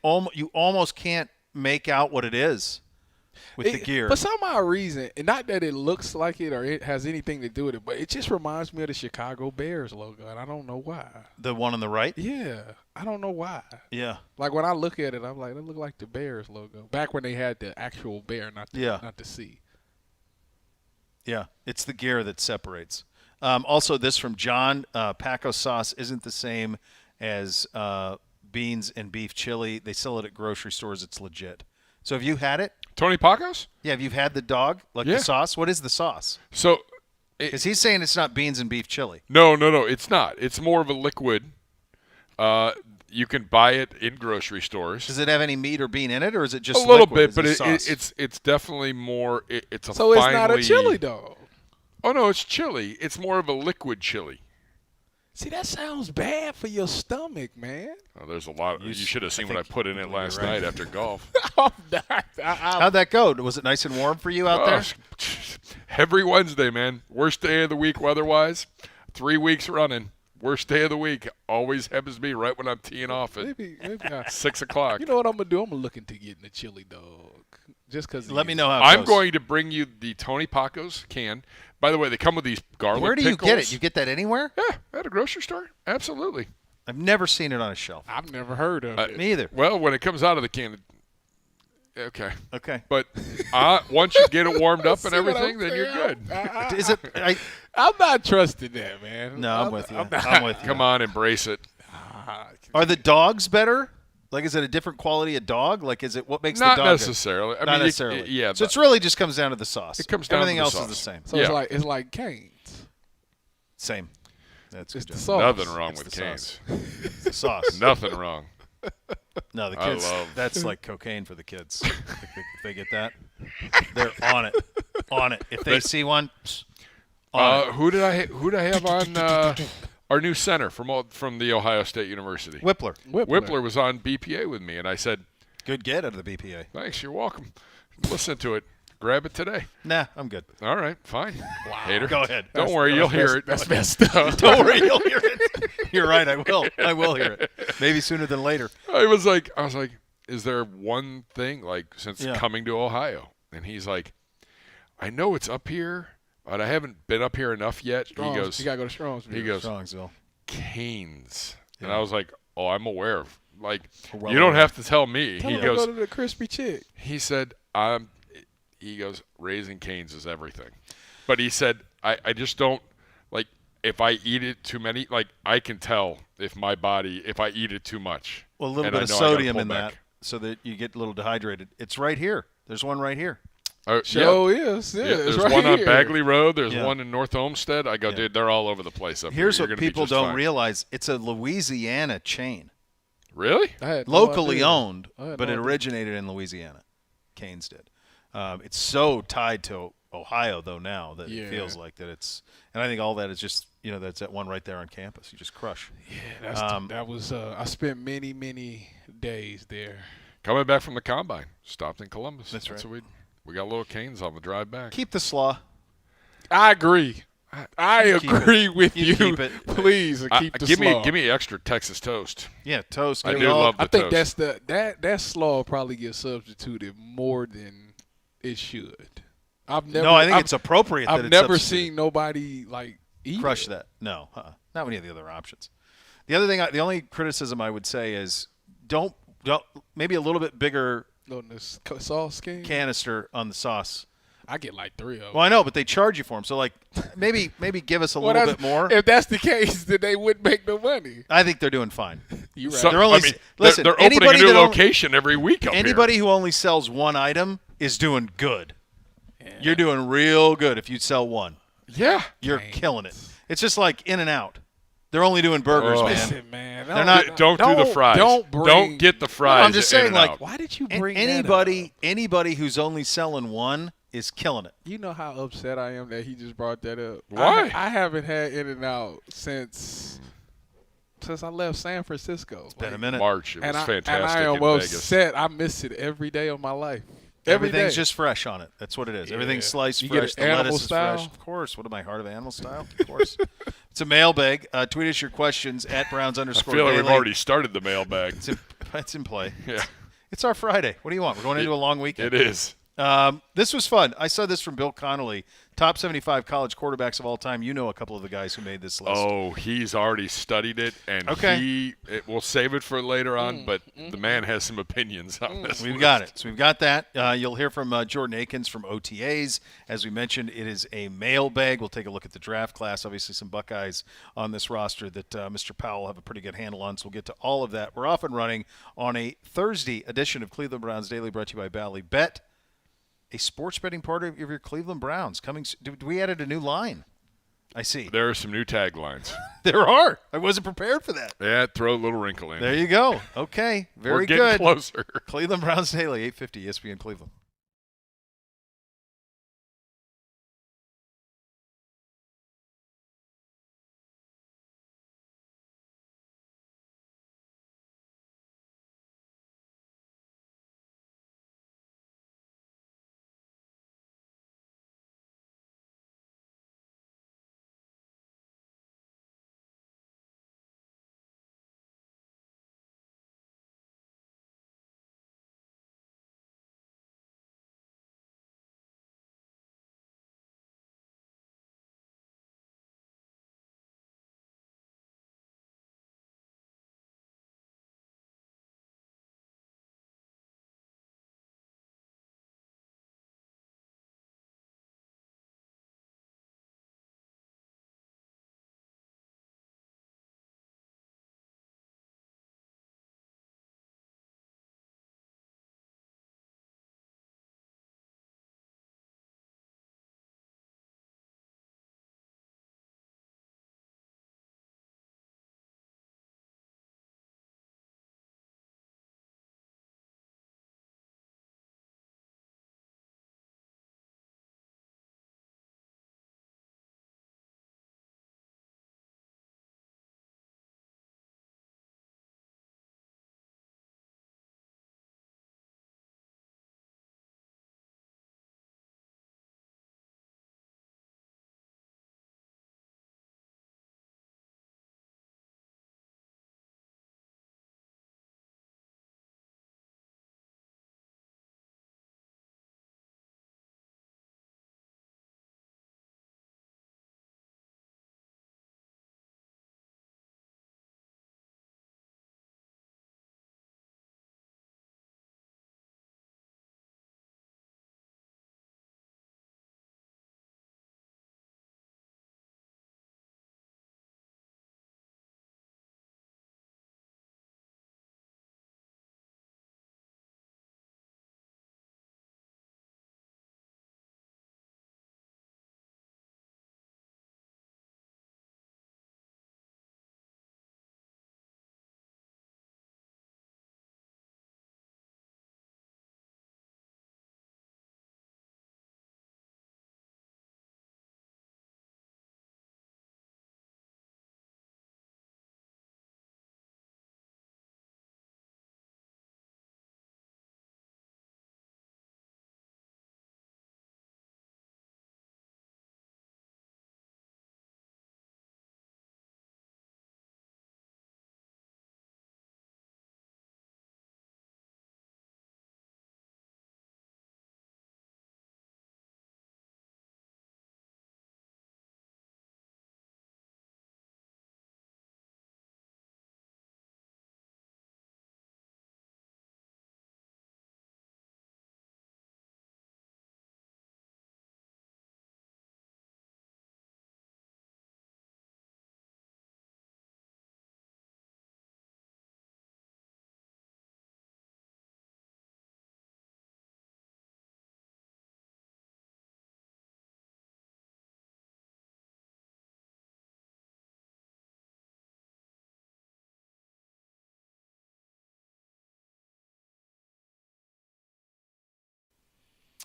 almost can't make out what it is with the gear. For some odd reason, and not that it looks like it or it has anything to do with it, but it just reminds me of the Chicago Bears logo, and I don't know why. The one on the right? Yeah, I don't know why. Yeah. Like when I look at it, I'm like, it look like the Bears logo. Back when they had the actual bear, not the C. Yeah, it's the gear that separates. Also, this from John, Paco sauce isn't the same as beans and beef chili. They sell it at grocery stores. It's legit. So have you had it? Tony Pacos? Yeah, have you had the dog? Like Yeah. the sauce? What is the sauce? So, Because he's saying it's not beans and beef chili. no, it's not. It's more of a liquid. You can buy it in grocery stores. Does it have any meat or bean in it, or is it just A little liquid? bit, but Is it sauce? it's definitely more. It's a So it's finely, not a chili dog. Oh no, it's chili. It's more of a liquid chili. See, that sounds bad for your stomach, man. Oh, there's a lot. You should have seen what I think put in it last night after golf. I'm not. How'd that go? Was it nice and warm for you out there? Every Wednesday, man. Worst day of the week weather-wise. 3 weeks running. Worst day of the week. Always happens to be right when I'm teeing off at maybe 6 o'clock. You know what I'm gonna do? I'm gonna look into getting a chili dog, just because. Let me know how it I'm goes. going to bring you the Tony Pacos can. By the way, they come with these garlic Where do you pickles. get it? You get that anywhere? Yeah, at a grocery store. Absolutely. I've never seen it on a shelf. I've never heard of it. Me either. Well, when it comes out of the can, okay. Okay. But once you get it warmed up and See what everything, I'm then you're saying? good. Is it? I'm not trusting that, man. No, I'm with you. not. I'm with you. Come on, embrace it. Are the dogs better? Like, is it a different quality of dog? Like, is it what makes Not the dog? necessarily. I Not mean, necessarily. yeah. So it's really just comes down to the sauce. It comes down to Everything the else sauce. is the same. So Yeah. it's like Cane's. Same. That's It's good. the job. sauce. nothing wrong It's with the Canes. It's the sauce. Nothing wrong. No, the I kids. love- That's like cocaine for the kids. If they get that, they're on it. On it. If they see one, on it. Who did I have on our new center from the Ohio State University? Whippler. Whippler was on BPA with me, and I said, Good get out of the BPA. "Thanks, you're welcome. Listen to it. Grab it today." Nah, I'm good. All right, fine. Hater. Go ahead. Don't worry, you'll hear it. That's messed up. Don't worry, you'll hear it. You're right. I will. I will hear it. Maybe sooner than later. I was like, is there one thing since Yeah. coming to Ohio? And he's like, I know it's up here, but I haven't been up here enough yet. Strong's, he goes, you gotta go to Strong's. he goes, Strongsville. Canes. And Yeah. I was like, oh, I'm aware of. Like, Well you don't aware. have to tell me. Tell He him to goes, go to the crispy chick. he said, he goes, Raising Canes is everything. But he said, I just don't, if I eat it too many, I can tell if I eat it too much. Well, a little And bit I of know I gotta sodium pull in back. that so that you get a little dehydrated. It's right here. There's one right here. Show is. Yeah, it's there's right one on here. Bagley Road. There's Yeah. one in North Olmsted. I go, Yeah. dude, they're all over the place up Here's here. what You're gonna be people just don't fine. realize. It's a Louisiana chain. Really? I had no Locally idea. owned, I had but no it idea. originated in Louisiana. Canes did. It's so tied to Ohio, though, now that Yeah. it feels like that it's – and I think all that is just, that's that one right there on campus. You just crush. Yeah, that was. I spent many days there. Coming back from the combine, stopped in Columbus. That's right. what we got little Canes on the drive back. Keep the slaw. I agree. I You keep agree it. with You you. keep it. Please keep the slaw. give me extra Texas toast. Yeah, toast. I give do it all. love the I think toast. that's that slaw probably gets substituted more than it should. No, I think it's appropriate that I've it's never substituted. seen nobody like eat Crush it. that. No, not any of the other options. The other thing, the only criticism I would say is don't maybe a little bit bigger On this sauce game, canister on the sauce. I get like 3 of them. Well, I know, but they charge you for them. So like maybe give us a little bit more. If that's the case, then they wouldn't make no money. I think they're doing fine. You right? So, They're only- I mean, listen, they're opening a anybody new that only- location every week up Anybody here. who only sells one item is doing good. You're doing real good if you sell one. Yeah. You're killing it. It's just like In-N-Out. They're only doing burgers, Oh. man. Listen, man. They're not- Don't do the fries. Don't get the No, fries. I'm just saying, in and like, out. Why did you And bring anybody who's only selling one is killing it. You know how upset I am that he just brought that up. Why? I haven't had In-N-Out since I left San Francisco. It's Been a minute. March. It was fantastic And I am in Vegas. upset. I miss it every day of my life. Every Everything's day. just fresh on it. That's what it is. Everything's Yeah. sliced You get fresh. it The animal lettuce style? is fresh. Of course. What am I, heart of animal style? Of course. It's a mailbag. Tweet us your questions at Browns I _ feel like we've daily. already started the mailbag. It's in play. Yeah, It's our Friday. What do you want? We're going into a long weekend. it is. This was fun. I saw this from Bill Connolly. Top 75 college quarterbacks of all time. You know a couple of the guys who made this list. Oh, he's already studied it, and Okay. we'll save it for later on, but the man has some opinions on this. We've got it. So we've got that. You'll hear from Jordan Akins from OTAs. As we mentioned, it is a mailbag. We'll take a look at the draft class. Obviously, some Buckeyes on this roster that Mr. Powell will have a pretty good handle on. So we'll get to all of that. We're off and running on a Thursday edition of Cleveland Browns Daily, brought to you by Bally Bet. A sports betting part of your Cleveland Browns. We added a new line. I see. There are some new taglines. There are. I wasn't prepared for that. Yeah, throw a little wrinkle in. There you go. Okay. Very We're getting good. closer. Cleveland Browns Daily, 850 ESPN Cleveland.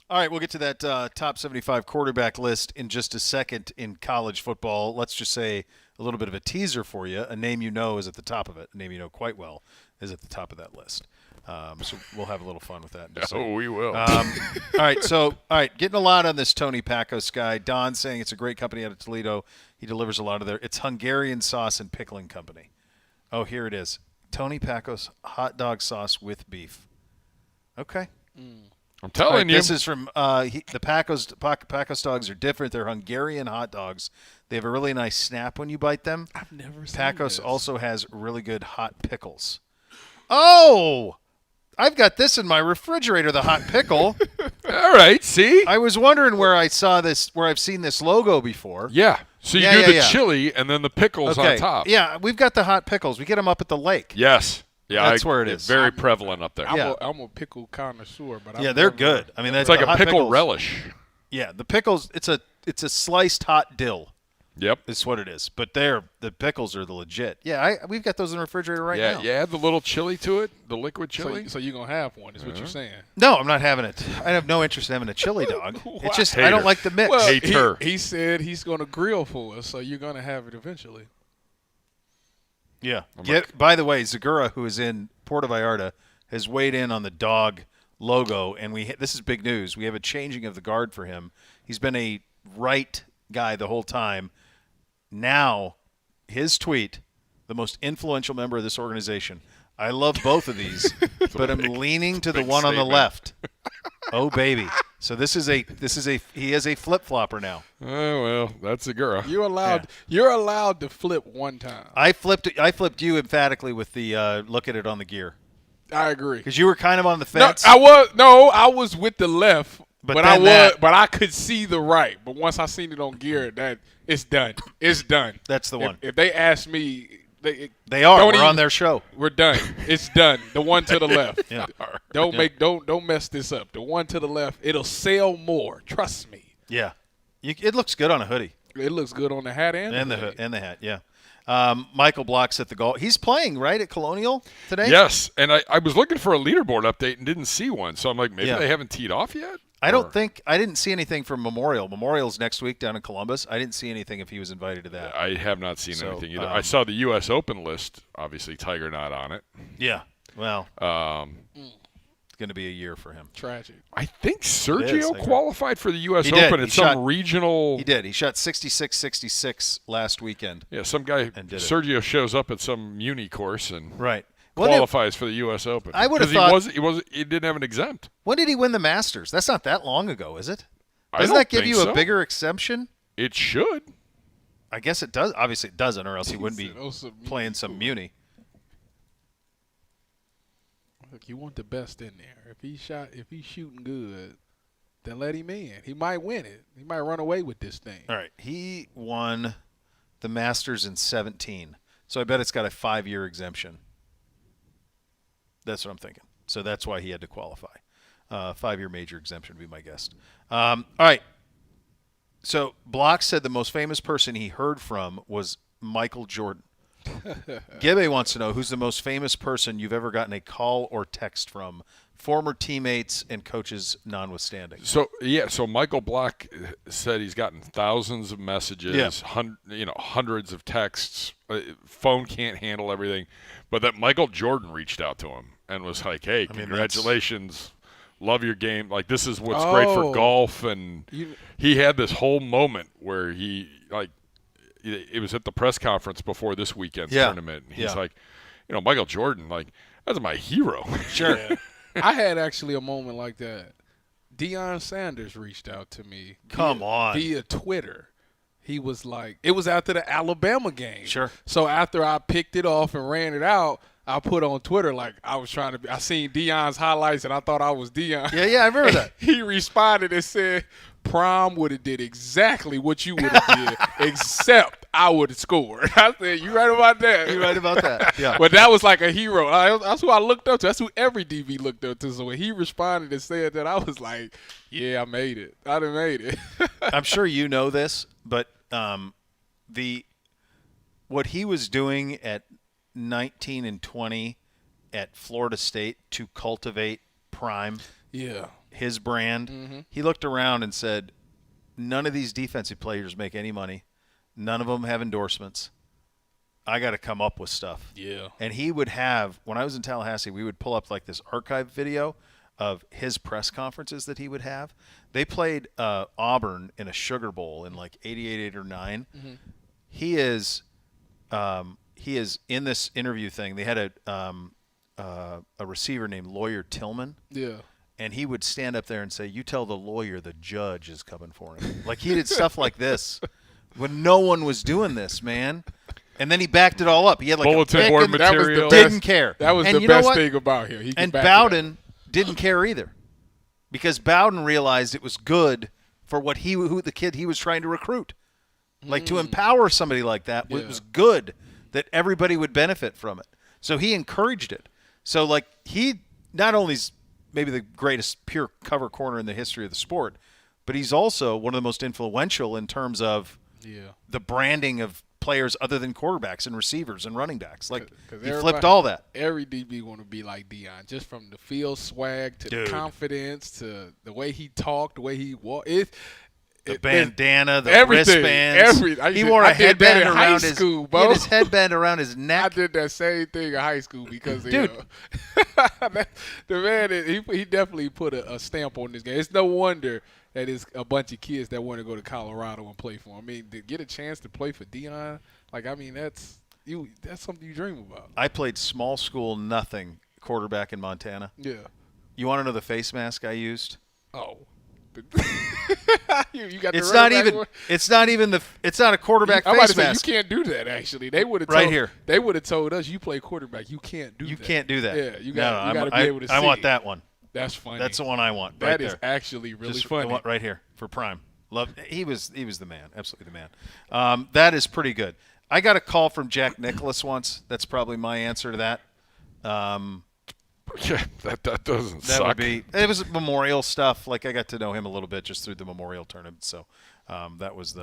All right, we'll get to that top 75 quarterback list in just a second in college football. Let's just say a little bit of a teaser for you. A name you know is at the top of it. A name you know quite well is at the top of that list. So we'll have a little fun with that. In just a second. We will. All right, getting a lot on this Tony Pacos guy. Don saying it's a great company out of Toledo. He delivers a lot of it's Hungarian sauce and pickling company. Oh, here it is. Tony Pacos hot dog sauce with beef. Okay. I'm telling you. This is from the Pacos dogs are different. They're Hungarian hot dogs. They have a really nice snap when you bite them. I've never seen Pacos this. also has really good hot pickles. Oh, I've got this in my refrigerator, the hot pickle. All right, see? I was wondering where I've seen this logo before. Yeah. So you do the chili and then the pickles on top. Yeah, we've got the hot pickles. We get them up at the lake. Yes. Yeah, That's where it is. Very prevalent up there. I'm a pickle connoisseur, but they're good. I mean, it's like a pickle relish. Yeah, the pickles. It's a sliced hot dill. Yep, is what it is. But the pickles are the legit. Yeah, we've got those in the refrigerator right now. Yeah, add the little chili to it, the liquid chili. So you're gonna have one? Is what you're saying? No, I'm not having it. I have no interest in having a chili dog. It's just I don't like the mix. Well, he said he's gonna grill for us, so you're gonna have it eventually. Yeah. By the way, Zegura, who is in Puerto Vallarta, has weighed in on the dog logo, and this is big news. We have a changing of the guard for him. He's been a right guy the whole time. Now, his tweet, the most influential member of this organization. I love both of these, but I'm leaning to the one on the left. Oh baby! So he is a flip flopper now. Oh well, that's Zegura. You're allowed to flip one time. I flipped you emphatically with the look at it on the gear. I agree because you were kind of on the fence. I was with the left. But I could see the right. But once I seen it on gear, that it's done. It's done. That's the one. If they ask me, they are. We're on their show. We're done. It's done. The one to the left. Yeah. Don't mess this up. The one to the left. It'll sell more. Trust me. Yeah. It looks good on a hoodie. It looks good on the hat and the hoodie. And the hat. Yeah. Michael Block's at the goal. He's playing, right, at Colonial today? Yes. And I was looking for a leaderboard update and didn't see one. So I'm like, maybe they haven't teed off yet? I didn't see anything from Memorial. Memorial's next week down in Columbus. I didn't see anything if he was invited to that. I have not seen anything either. I saw the U.S. Open list. Obviously, Tiger not on it. Yeah. Well, it's going to be a year for him. Tragic. I think Sergio qualified for the U.S. Open at some regional. He did. He shot 66-66 last weekend. Yeah, some guy, Sergio shows up at some Muni course and qualifies for the U.S. Open. I would have thought he didn't have an exempt. When did he win the Masters? That's not that long ago, is it? Doesn't that give you a bigger exemption? It should. I guess it does. Obviously, it doesn't, or else he wouldn't be playing some Muni. Look, you want the best in there. If he's shooting good, then let him in. He might win it. He might run away with this thing. All right. He won the Masters in 2017, so I bet it's got a 5-year exemption. That's what I'm thinking. So that's why he had to qualify. 5-year major exemption would be my guess. All right. So Block said the most famous person he heard from was Michael Jordan. Gibbe wants to know who's the most famous person you've ever gotten a call or text from, former teammates and coaches notwithstanding. So Michael Block said he's gotten thousands of messages, hundreds of texts. Phone can't handle everything, but that Michael Jordan reached out to him and was like, "Hey, congratulations, love your game. Like this is what's great for golf." And he had this whole moment where he it was at the press conference before this weekend's tournament. And he's like, Michael Jordan, that's my hero. Sure. I had actually a moment like that. Deion Sanders reached out to me. Via Twitter. He was like, it was after the Alabama game. Sure. So after I picked it off and ran it out, I put on Twitter I seen Deion's highlights and I thought I was Deion. Yeah, I remember that. He responded and said, Prime would have did exactly what you would have did, except I would have scored. I said, you right about that. You're right about that. Yeah. But that was like a hero. That's who I looked up to. That's who every DB looked up to. So when he responded and said that, I was like, yeah, I made it. I done made it. I'm sure you know this, but what he was doing at 19 and 20 at Florida State to cultivate Prime his brand, he looked around and said, none of these defensive players make any money. None of them have endorsements. I got to come up with stuff. Yeah. And he would have, when I was in Tallahassee, we would pull up like this archive video of his press conferences that he would have. They played Auburn in a Sugar Bowl in like 88, 8, or 9. He is in this interview thing. They had a receiver named Lawyer Tillman. Yeah. And he would stand up there and say, "You tell the lawyer the judge is coming for him." Like he did stuff like this when no one was doing this, man. And then he backed it all up. He had like bulletin a board pick and material. didn't care. That was and the you know best what? thing about him. And Bowden didn't care either, because Bowden realized it was good for who the kid he was trying to recruit. Like to empower somebody like that was good, that everybody would benefit from it. So he encouraged it. So like he not only is maybe the greatest pure cover corner in the history of the sport, but he's also one of the most influential in terms of the branding of players other than quarterbacks and receivers and running backs. Like he flipped all that. Every DB want to be like Deion, just from the field swag to the confidence to the way he talked, the way he walked. The bandana, the everything, wristbands. He wore a headband around his school, he had his headband around his neck. I did that same thing in high school because Dude. the man, he definitely put a stamp on this game. It's no wonder that it's a bunch of kids that want to go to Colorado and play for him. I mean, to get a chance to play for Deion, that's something you dream about. I played small school nothing quarterback in Montana. Yeah. You want to know the face mask I used? Oh. you got it's not a quarterback face mask. You can't do that. Actually, they would have here. They would have told us you play quarterback. You can't do that. You can't do that. Yeah, you got to be able to see. I want that one. That's funny. That's the one I want. That is actually really funny. The one right here for Prime. He was the man. Absolutely the man. That is pretty good. I got a call from Jack Nicklaus once. That's probably my answer to that. Yeah, that doesn't that suck. Would be. It was memorial stuff. Like I got to know him a little bit just through the memorial tournament. So that was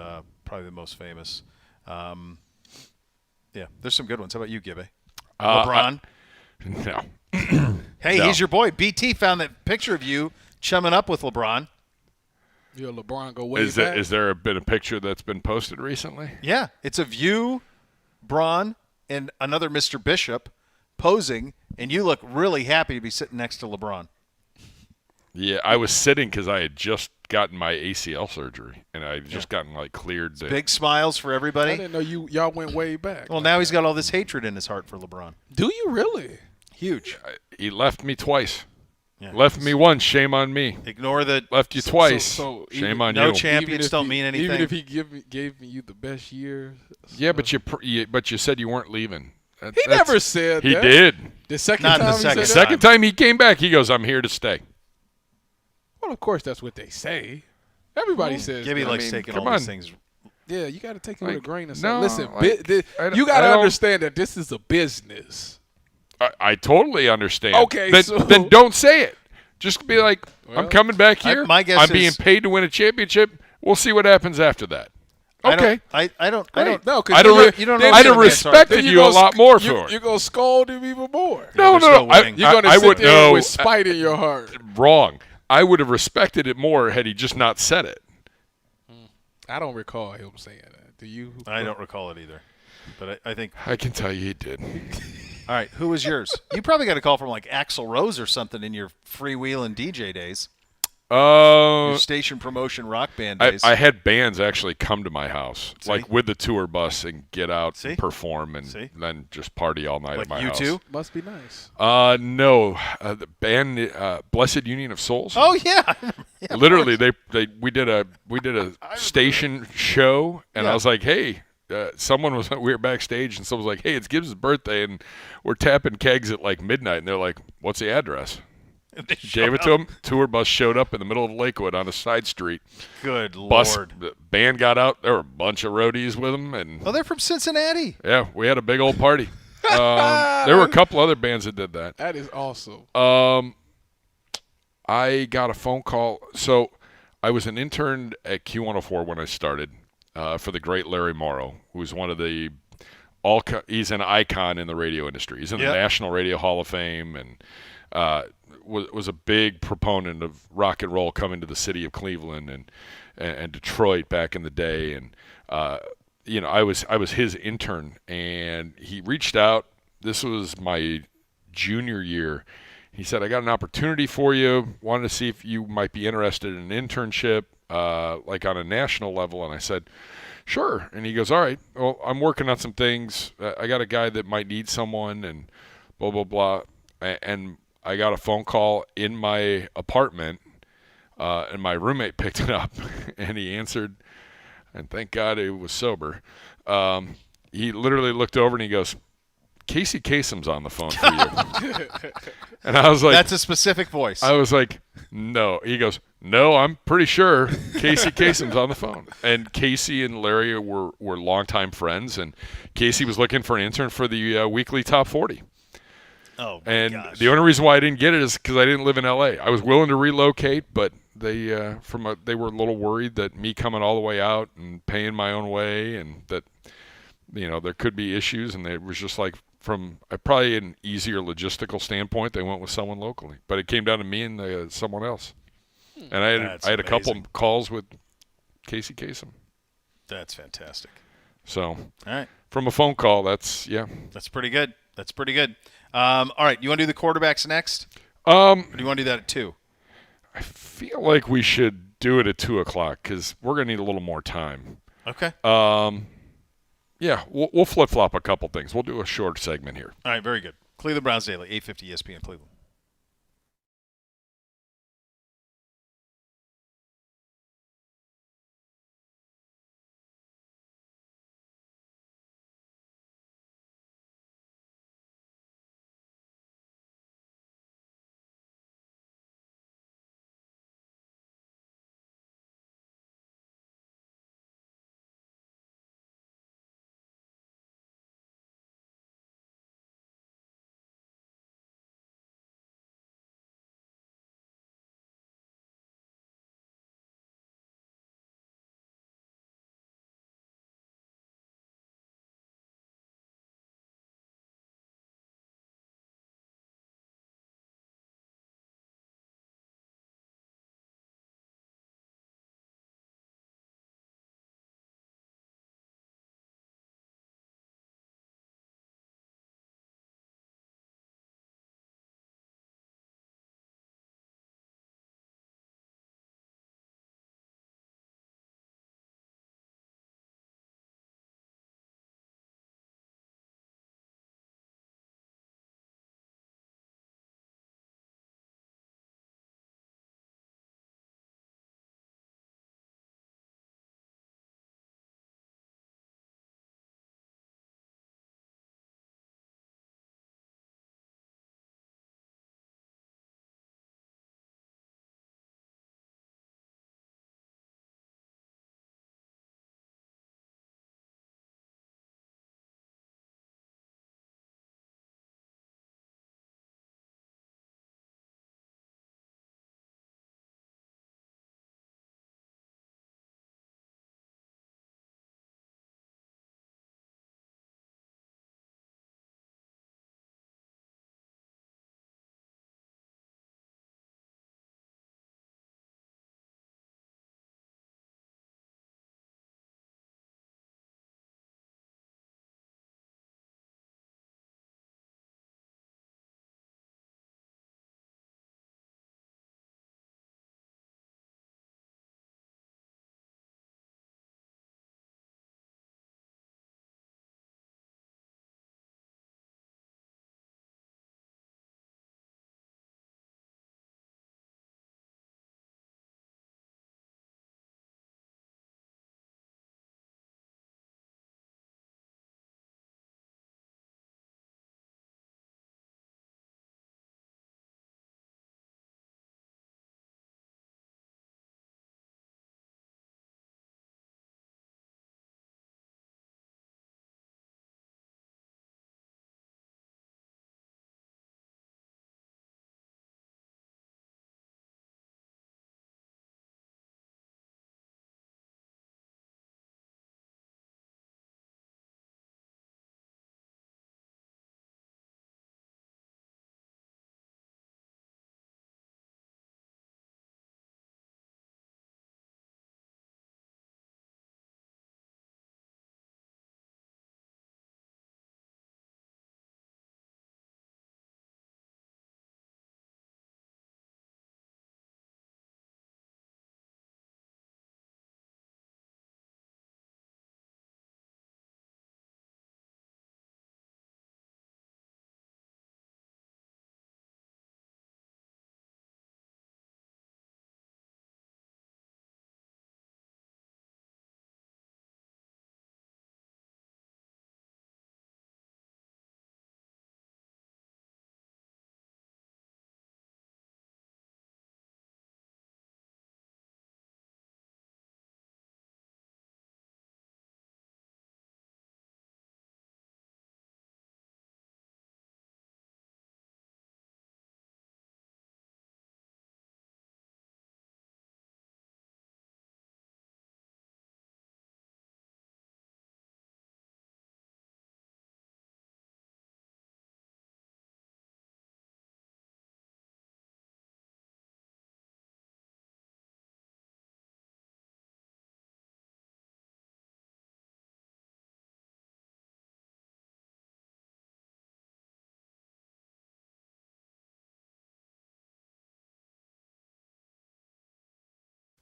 probably the most famous. Yeah, there's some good ones. How about you, Gibby? LeBron. No. Hey, No. he's your boy. BT found that picture of you chumming up with LeBron. Yeah, LeBron go way back. Is there been a picture that's been posted recently? Yeah, it's of you, Braun, and another Mr. Bishop posing, and you look really happy to be sitting next to LeBron. Yeah, I was sitting because I had just gotten my ACL surgery, and I had just gotten cleared. Big smiles for everybody. I didn't know y'all went way back. Well, now he's got all this hatred in his heart for LeBron. Do you really? Huge. He left me twice. Yeah. Left me once. Shame on me. Ignore the. Left you twice. So shame on no you. champions don't mean anything. Even if he gave me you the best year. Yeah, but you said you weren't leaving. He never said he that. He did. The second Not time the second he The said second time he came back, he goes, "I'm here to stay." Well, of course, that's what they say. Everybody says Gibby that. likes taking come all on. these things. Yeah, you got to take it with a grain of no, salt. Listen, I you got to don't- understand that this is a business. I totally understand. Okay, then don't say it. Just be like, I'm coming back here. my guess I'm is- being paid to win a championship. We'll see what happens after that. Okay. I don't. No, I'd have you don't know I'd what's have gonna be answered. respected you a lot more for it. You're going to scold him even more. No, there's no winning. You're going to I sit would there know. with spite in your heart. Wrong. I would have respected it more had he just not said it. I don't recall him saying that. Do you? I don't recall it either. But I think. I can tell you he did. All right, who was yours? You probably got a call from like Axl Rose or something in your freewheeling DJ days. Your station promotion rock band days. I had bands actually come to my house, See? like with the tour bus, and get out See? and perform, and See? then just party all night like at my you house. too? Must be nice. No, the band Blessed Union of Souls. Oh yeah. Yeah, Literally, we did a station show, and Yeah. I was like, hey. We were backstage, and someone was like, hey, it's Gibbs' birthday, and we're tapping kegs at like midnight, and they're like, what's the address? They Gave it to them. Tour bus showed up in the middle of Lakewood on a side street. Good Bus, Lord. the band got out. There were a bunch of roadies with them, and Oh, they're from Cincinnati. yeah, we had a big old party. There were a couple other bands that did that. That is awesome. I got a phone call. So I was an intern at Q104 when I started for the great Larry Morrow, who's one of the he's an icon in the radio industry. He's in the Yep. National Radio Hall of Fame, and was a big proponent of rock and roll coming to the city of Cleveland and Detroit back in the day. And I was his intern, and he reached out. This was my junior year. He said, "I got an opportunity for you. Wanted to see if you might be interested in an internship, like on a national level." And I said, "Sure." And he goes, "All right. Well, I'm working on some things. I got a guy that might need someone, and blah blah blah." And I got a phone call in my apartment, and my roommate picked it up, and he answered, and thank God he was sober. He literally looked over and he goes, "Casey Kasem's on the phone for you." And I was like, That's a specific voice. I was like, "No." He goes, "No, I'm pretty sure Casey Kasem's on the phone." And Casey and Larry were longtime friends, and Casey was looking for an intern for the weekly Top 40. Oh, my And gosh. the only reason why I didn't get it is because I didn't live in L.A. I was willing to relocate, but they they were a little worried that me coming all the way out and paying my own way, and that there could be issues, and it was just like from probably an easier logistical standpoint, they went with someone locally. But it came down to me and someone else, and I had a couple amazing. calls with Casey Kasem. That's fantastic. So All right. from a phone call, that's That's pretty good. That's pretty good. All right. You want to do the quarterbacks next? Or do you want to do that at 2? I feel like we should do it at 2:00 because we're gonna need a little more time. Okay. Yeah, we'll flip-flop a couple things. We'll do a short segment here. All right. Very good. Cleveland Browns Daily, 850 ESPN Cleveland.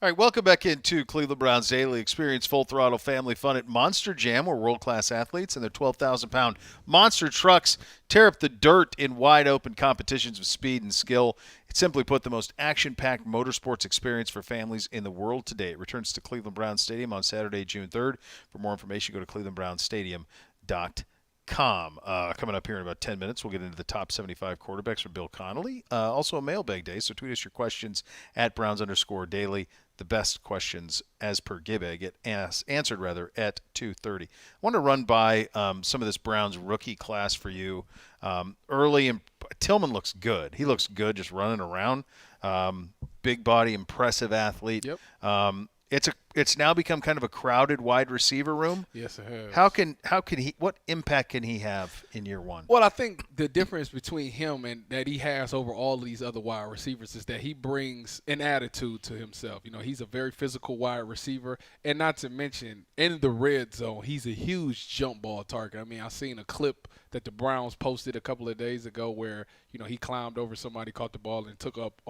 All right, welcome back into Cleveland Browns Daily. Experience full throttle family fun at Monster Jam, where world-class athletes and their 12,000-pound monster trucks tear up the dirt in wide-open competitions of speed and skill. It's simply put, the most action-packed motorsports experience for families in the world today. It returns to Cleveland Browns Stadium on Saturday, June 3rd. For more information, go to clevelandbrownsstadium.com. Coming up here in about 10 minutes, we'll get into the top 75 quarterbacks for Bill Connolly. Also a mailbag day, so tweet us your questions at Browns_daily. The best questions, as per Gibbag, get answered at 2:30. I want to run by some of this Browns rookie class for you. Early, Tillman looks good. He looks good just running around. Big body, impressive athlete. Yep. It's now become kind of a crowded wide receiver room. Yes, it has. How can he? What impact can he have in year one? Well, I think the difference between him and that he has over all of these other wide receivers is that he brings an attitude to himself. You know, he's a very physical wide receiver, and not to mention in the red zone, he's a huge jump ball target. I mean, I seen a clip that the Browns posted a couple of days ago where, you know, he climbed over somebody, caught the ball, and took up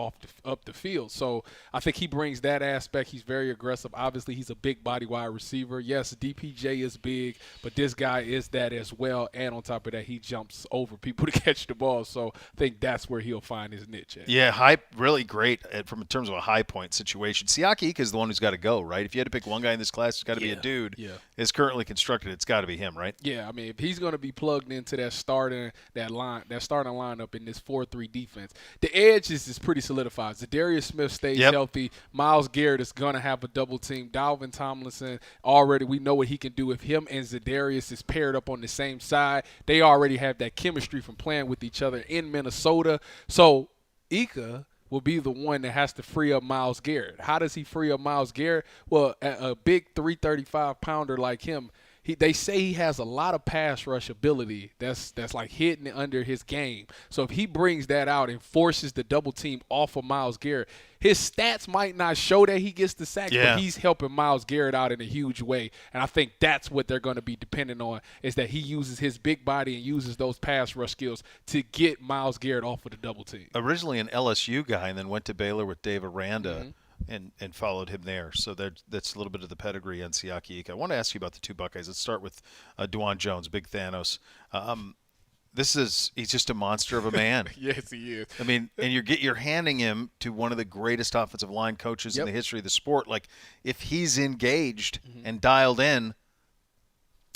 the field. So I think he brings that aspect. He's very aggressive. Obviously, he's a big body wide receiver. Yes, DPJ is big, but this guy is that as well. And on top of that, he jumps over people to catch the ball. So I think that's where he'll find his niche at. Yeah, really great in terms of a high point situation. Siaki Ika is the one who's got to go, right? If you had to pick one guy in this class, it's got to be a dude. Yeah. Is currently constructed. It's got to be him, right? Yeah, I mean, if he's going to be plugged into that starting lineup in this 4-3 defense, the edge is pretty solidified. Zadarius Smith stays healthy. Myles Garrett is going to have a double team. Dalvin Tomlinson, already we know what he can do. If him and Zadarius is paired up on the same side, they already have that chemistry from playing with each other in Minnesota. So Ika will be the one that has to free up Myles Garrett. How does he free up Myles Garrett? Well, a big 335-pounder like him, they say he has a lot of pass rush ability that's like hidden under his game. So if he brings that out and forces the double team off of Myles Garrett, his stats might not show that he gets the sack, but he's helping Myles Garrett out in a huge way. And I think that's what they're going to be dependent on, is that he uses his big body and uses those pass rush skills to get Myles Garrett off of the double team. Originally an LSU guy and then went to Baylor with Dave Aranda. Mm-hmm. And followed him there. So that's a little bit of the pedigree on Siaki Ika. I want to ask you about the two Buckeyes. Let's start with DeJuan Jones, Big Thanos. He's just a monster of a man. Yes, he is. I mean, and you're handing him to one of the greatest offensive line coaches in the history of the sport. Like, if he's engaged and dialed in,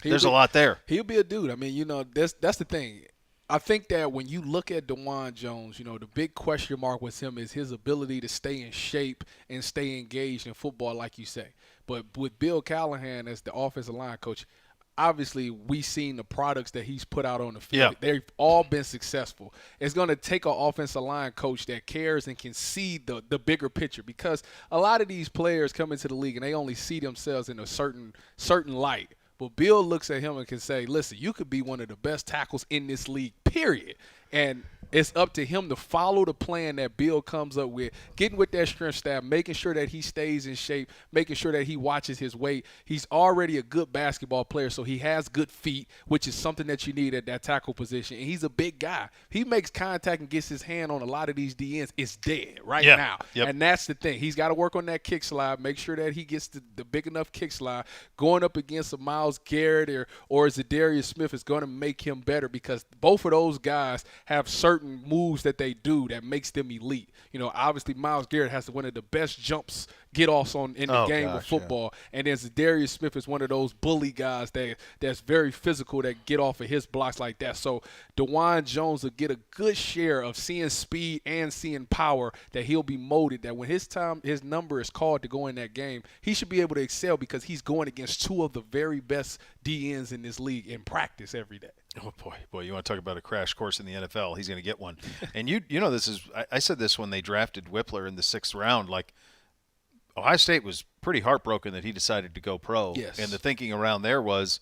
there's a lot there. He'll be a dude. I mean, you know, that's the thing. I think that when you look at DeJuan Jones, you know, the big question mark with him is his ability to stay in shape and stay engaged in football, like you say. But with Bill Callahan as the offensive line coach, obviously we've seen the products that he's put out on the field. Yeah. They've all been successful. It's going to take an offensive line coach that cares and can see the bigger picture, because a lot of these players come into the league and they only see themselves in a certain light. But Bill looks at him and can say, listen, you could be one of the best tackles in this league, period. And it's up to him to follow the plan that Bill comes up with, getting with that strength staff, making sure that he stays in shape, making sure that he watches his weight. He's already a good basketball player, so he has good feet, which is something that you need at that tackle position. And he's a big guy. He makes contact and gets his hand on a lot of these DNs. It's dead now. Yep. And that's the thing. He's got to work on that kick slide, make sure that he gets the big enough kick slide. Going up against a Myles Garrett or Zadarius Smith is going to make him better, because both of those guys have certain moves that they do that makes them elite. You know, obviously Myles Garrett has one of the best jumps get-offs in the game of football. Yeah. And then Zadarius Smith is one of those bully guys that's very physical, that get off of his blocks like that. So DeJuan Jones will get a good share of seeing speed and seeing power, that he'll be molded, that when his number is called to go in that game, he should be able to excel, because he's going against two of the very best DNs in this league in practice every day. Oh, boy, you want to talk about a crash course in the NFL. He's going to get one. And you know, this is – I said this when they drafted Whippler in the 6th round. Like, Ohio State was pretty heartbroken that he decided to go pro. Yes. And the thinking around there was,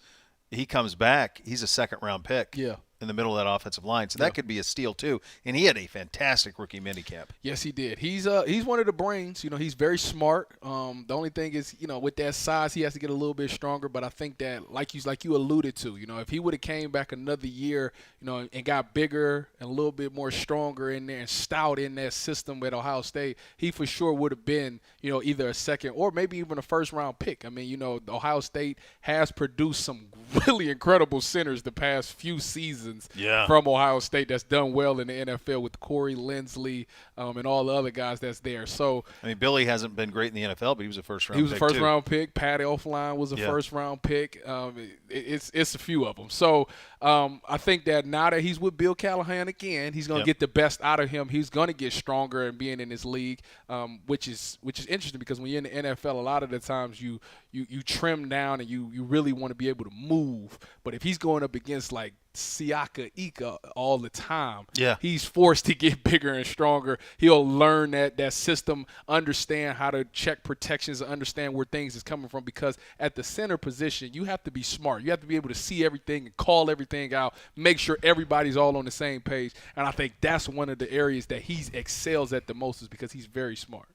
he comes back, he's a second-round pick. Yeah. in the middle of that offensive line. So that could be a steal too. And he had a fantastic rookie minicamp. Yes, he did. He's one of the brains. He's very smart. The only thing is, with that size, he has to get a little bit stronger. But I think that, like you alluded to, if he would have came back another year, and got bigger and a little bit more stronger in there and stout in that system at Ohio State, he for sure would have been, either a second or maybe even a first round pick. I mean, Ohio State has produced some really incredible centers the past few seasons from Ohio State that's done well in the NFL with Corey Linsley and all the other guys that's there. So I mean, Billy hasn't been great in the NFL, but he was a first round. He was pick a first too. round pick. Pat Elflein was a first round pick. It's a few of them. So I think that now that he's with Bill Callahan again, he's going to get the best out of him. He's going to get stronger and being in this league, which is interesting because when you're in the NFL, a lot of the times you trim down and you really want to be able to move. But if he's going up against like Siaka Ika all the time, he's forced to get bigger and stronger. He'll learn that system, understand how to check protections, understand where things is coming from, because at the center position, you have to be smart. You have to be able to see everything and call everything out, make sure everybody's all on the same page. And I think that's one of the areas that he excels at the most, is because he's very smart.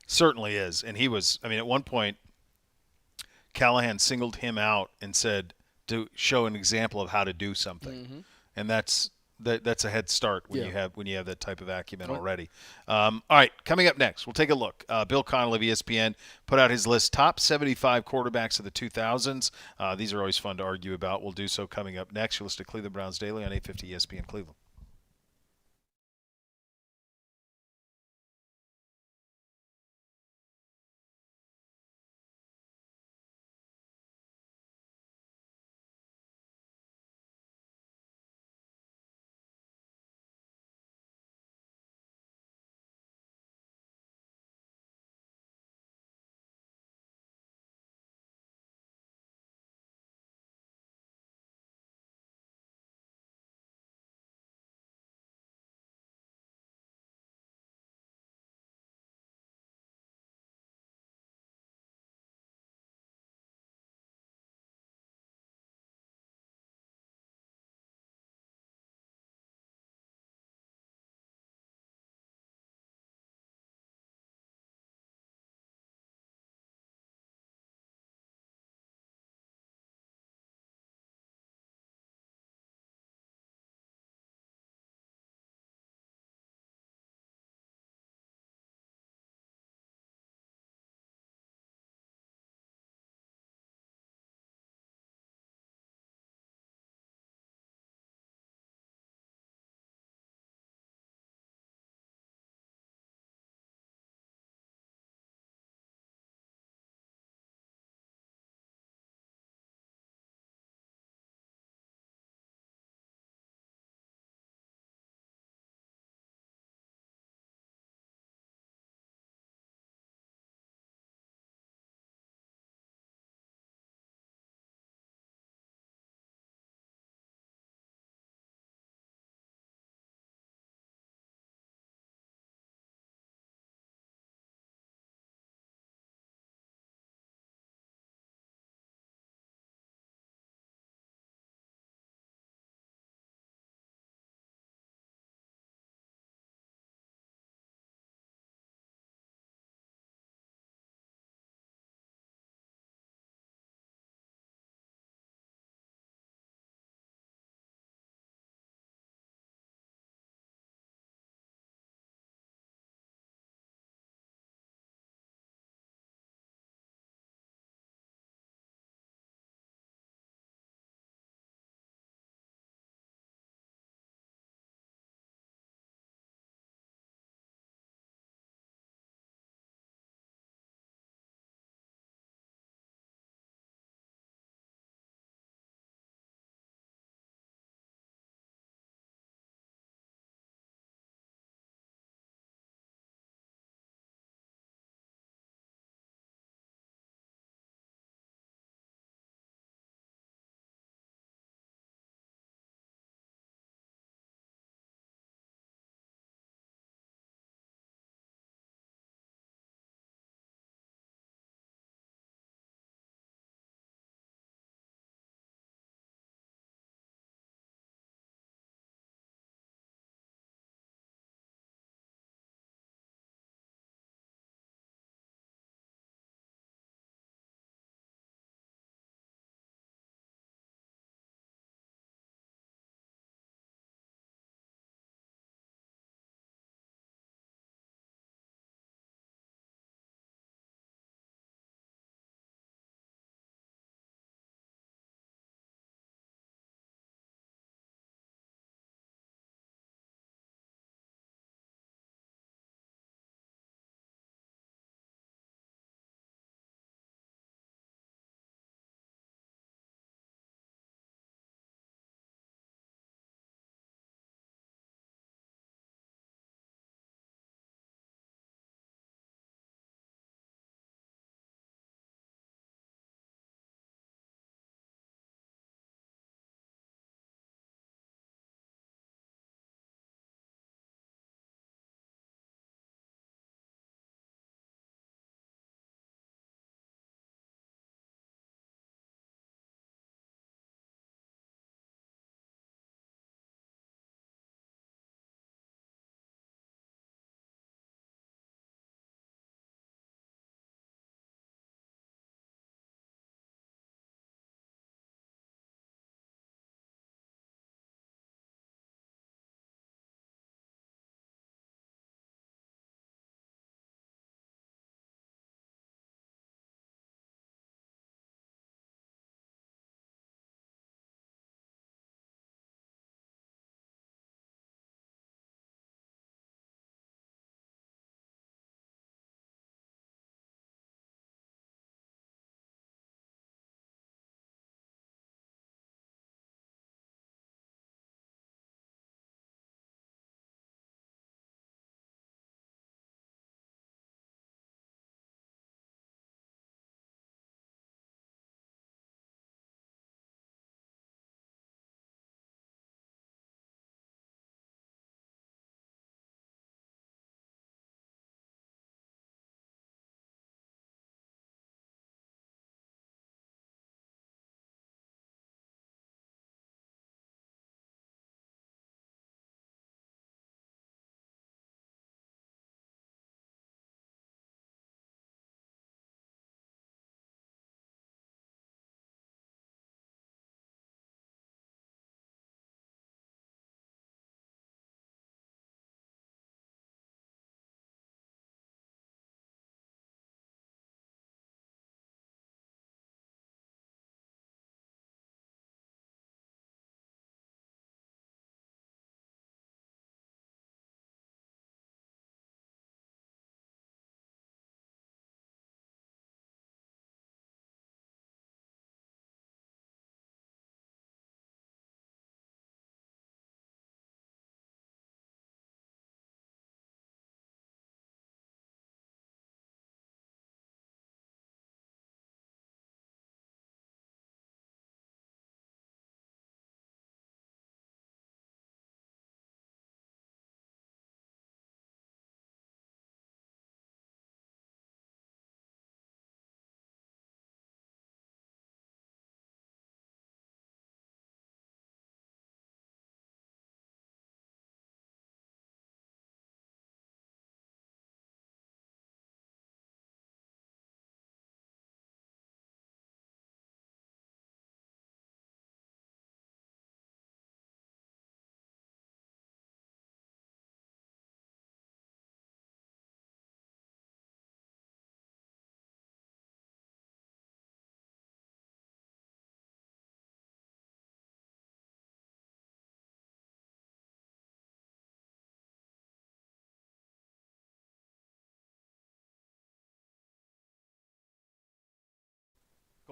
Certainly is. And he was, I mean, at one point, Callahan singled him out and said to show an example of how to do something. And that's a head start when you have that type of acumen already. All right, coming up next, we'll take a look. Bill Connell of ESPN put out his list, top 75 quarterbacks of the 2000s. These are always fun to argue about. We'll do so coming up next. You'll listen to Cleveland Browns Daily on 850 ESPN Cleveland.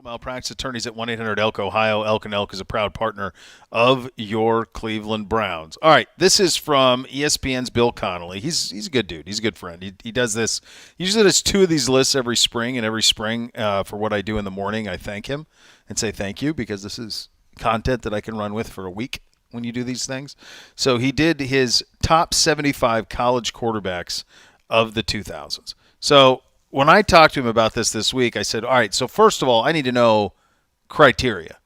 Malpractice attorneys at 1-800-ELK Ohio. Elk & Elk is a proud partner of your Cleveland Browns. All right, this is from ESPN's Bill Connolly. He's a good dude. He's a good friend. He does this. He usually does 2 of these lists every spring, and every spring for what I do in the morning, I thank him and say thank you because this is content that I can run with for a week when you do these things. So he did his top 75 college quarterbacks of the 2000s. So when I talked to him about this week, I said, all right, so first of all, I need to know criteria.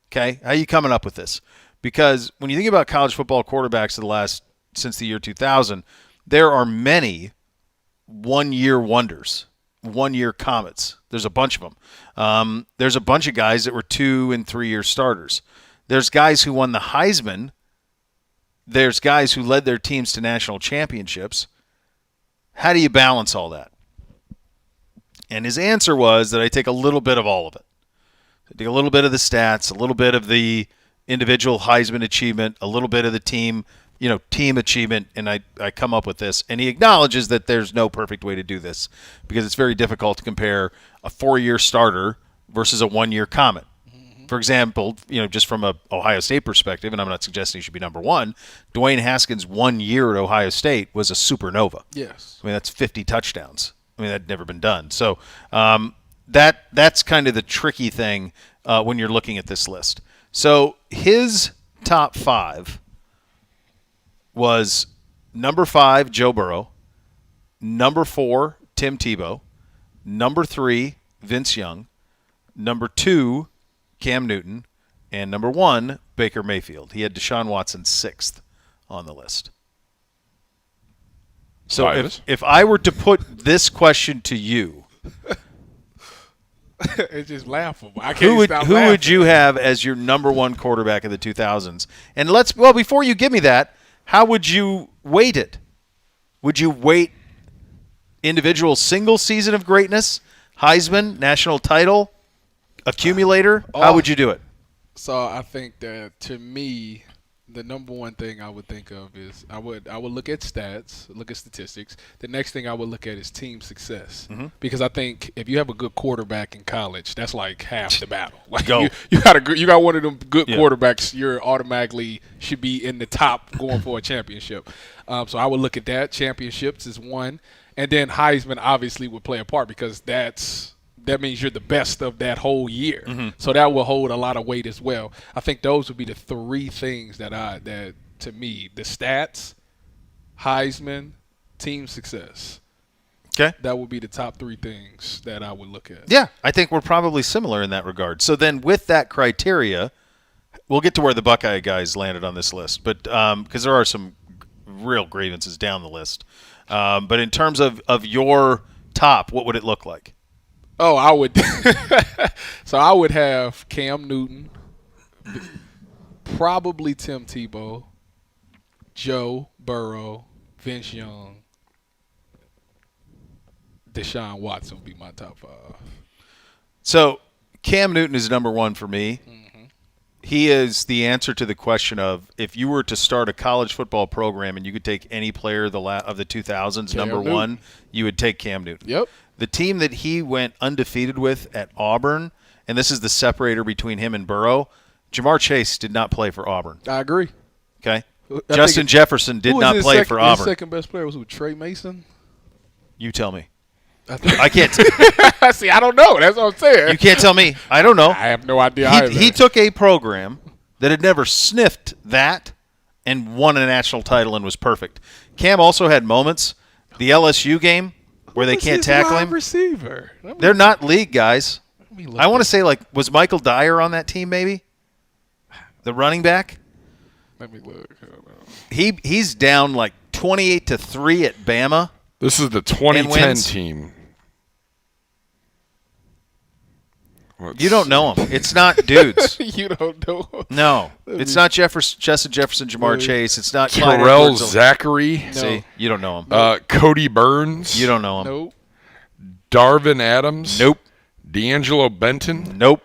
Okay? How are you coming up with this? Because when you think about college football quarterbacks since the year 2000, there are many one-year wonders, one-year comets. There's a bunch of them. There's a bunch of guys that were 2- and 3-year starters. There's guys who won the Heisman. There's guys who led their teams to national championships. How do you balance all that? And his answer was that I take a little bit of all of it. I take a little bit of the stats, a little bit of the individual Heisman achievement, a little bit of the team achievement, and I come up with this. And he acknowledges that there's no perfect way to do this because it's very difficult to compare a 4-year starter versus a 1-year comet. For example, just from a Ohio State perspective, and I'm not suggesting he should be number 1, Dwayne Haskins' 1 year at Ohio State was a supernova. Yes. I mean, that's 50 touchdowns. I mean, that'd never been done. So that's kind of the tricky thing when you're looking at this list. So his top 5 was number 5, Joe Burrow, number 4, Tim Tebow, number 3, Vince Young, number 2, Cam Newton, and number 1, Baker Mayfield. He had Deshaun Watson 6th on the list. So if I were to put this question to you, it's just laughable. who would you have as your number 1 quarterback of the 2000s? And before you give me that, how would you weight it? Would you weight individual single season of greatness, Heisman, national title, accumulator? How would you do it? So I think that to me, the number one thing I would think of is I would look at stats, look at statistics. The next thing I would look at is team success, because I think if you have a good quarterback in college, that's like half the battle. Like you got one of them good quarterbacks, you're automatically should be in the top going for a championship. So I would look at that. Championships is one, and then Heisman obviously would play a part because that means you're the best of that whole year. So that will hold a lot of weight as well. I think those would be the 3 things that to me, the stats, Heisman, team success. Okay. That would be the top 3 things that I would look at. Yeah, I think we're probably similar in that regard. So then with that criteria, we'll get to where the Buckeye guys landed on this list, but because there are some real grievances down the list. But in terms of your top, what would it look like? Oh, I would. So I would have Cam Newton, probably Tim Tebow, Joe Burrow, Vince Young, Deshaun Watson would be my top 5. So Cam Newton is number 1 for me. He is the answer to the question of if you were to start a college football program and you could take any player of the 2000s, number 1, you would take Cam Newton. Yep. The team that he went undefeated with at Auburn, and this is the separator between him and Burrow, Jamar Chase did not play for Auburn. I agree. Okay? Justin Jefferson did not play for Auburn. His second best player was Trey Mason? You tell me. I can't. See, I don't know. That's what I'm saying. You can't tell me. I don't know. I have no idea either. He took a program that had never sniffed that and won a national title and was perfect. Cam also had moments. The LSU game where they can't tackle him. Receiver. They're not league guys. I want to say, was Michael Dyer on that team maybe? The running back? Let me look. He's down 28-3 at Bama. This is the 2010 team. You don't know him. It's not dudes. You don't know him. No. It's not Justin Jefferson, Jamar Chase. It's not Terrell Zachary. No. See, you don't know him. Cody Burns. You don't know him. Nope. Darvin Adams. Nope. D'Angelo Benton. Nope.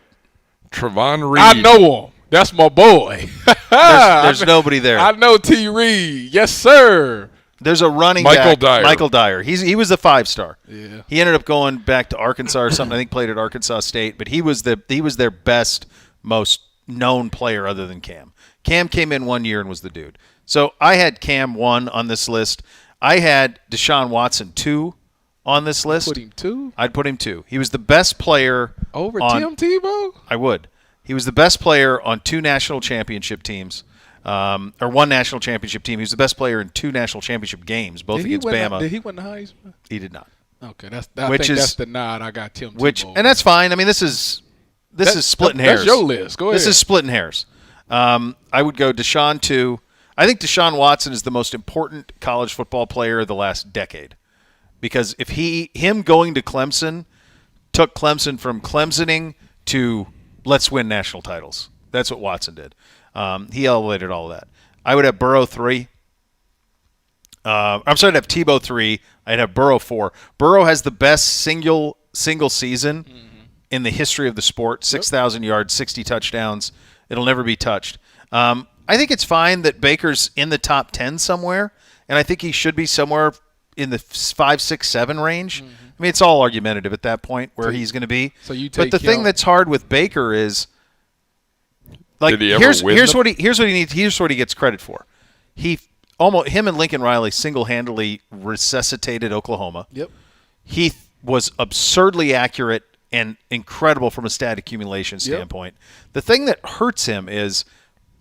Trevon Reed. I know him. That's my boy. There's nobody there. I know T. Reed. Yes, sir. There's a running Michael back, Dyer. Michael Dyer. He was a 5-star. Yeah. He ended up going back to Arkansas or something. I think played at Arkansas State, but he was their best, most known player other than Cam. Cam came in 1 year and was the dude. So I had Cam 1 on this list. I had Deshaun Watson 2 on this list. Put him 2? I'd put him 2. He was the best player Over on, Tim Tebow? I would. He was the best player on 2 national championship teams, or 1 national championship team. He was the best player in 2 national championship games, both against Bama. Did he win the Heisman? He did not. Okay, I think that's the nod. I got Tim Tebow. And that's fine. I mean, this is splitting hairs. That's your list. Go ahead. This is splitting hairs. I would go Deshaun 2. I think Deshaun Watson is the most important college football player of the last decade, because if him going to Clemson took Clemson from Clemsoning to let's win national titles. That's what Watson did. He elevated all of that. I would have Burrow 3. I'm sorry, I'd have Tebow 3. I'd have Burrow 4. Burrow has the best single season in the history of the sport. 6,000 yards, 60 touchdowns. It'll never be touched. I think it's fine that Baker's in the top 10 somewhere, and I think he should be somewhere in the 5, 6, 7 range. I mean, it's all argumentative at that point where he's going to be. So you but take the thing that's hard with Baker is, like, Did he ever win here's what he needs. Here's what he gets credit for. Him and Lincoln Riley single-handedly resuscitated Oklahoma. Yep. He was absurdly accurate and incredible from a stat accumulation standpoint. The thing that hurts him is,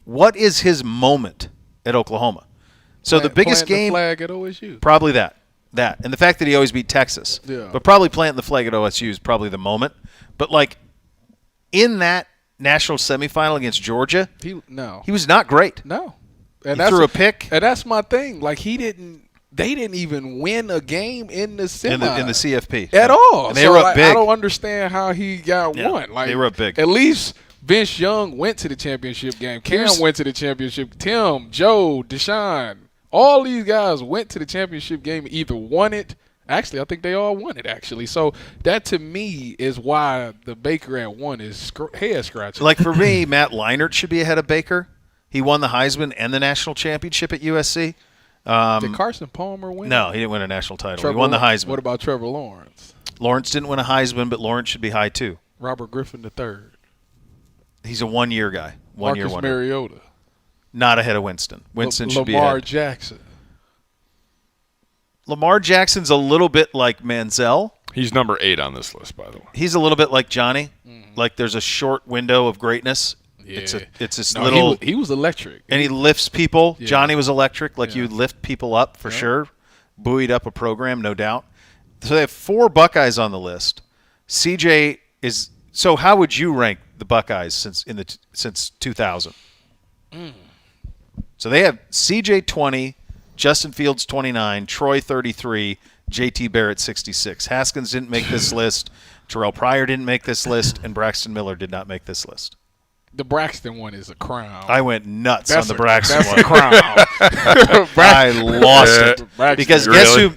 what is his moment at Oklahoma? So the biggest Plant game, the flag at OSU. probably that, and the fact that he always beat Texas. Yeah. But probably planting the flag at OSU is probably the moment. But like in that national semifinal against Georgia, he was not great. No. And he threw a pick, and that's my thing. Like they didn't even win a game in the semi in the CFP at all. And they were up big. I don't understand how he got one. Like they were up big. At least Vince Young went to the championship game. Cam went to the championship. Tim, Joe, Deshaun, all these guys went to the championship game. Either won it. Actually, I think they all won it. Actually, so that to me is why the Baker at 1 is head scratching. Like for me, Matt Leinart should be ahead of Baker. He won the Heisman and the national championship at USC. Did Carson Palmer win? No, he didn't win a national title. He won the Heisman. What about Trevor Lawrence? Lawrence didn't win a Heisman, but Lawrence should be high too. Robert Griffin III. He's a 1-year guy. One-year Marcus wonder. Mariota. Not ahead of Winston. Winston should be Lamar ahead. Jackson. Lamar Jackson's a little bit like Manziel. He's number 8 on this list, by the way. He's a little bit like Johnny. Like there's a short window of greatness. Yeah. It's this little. He was electric. And he lifts people. Yeah. Johnny was electric. Like you lift people up for sure. Buoyed up a program, no doubt. So they have 4 Buckeyes on the list. CJ is. So how would you rank the Buckeyes since 2000? So they have CJ 20, Justin Fields 29, Troy 33, JT Barrett 66. Haskins didn't make this list. Terrell Pryor didn't make this list, and Braxton Miller did not make this list. The Braxton one is a crown. I went nuts on the Braxton that's one. a crown. I lost it Braxton. because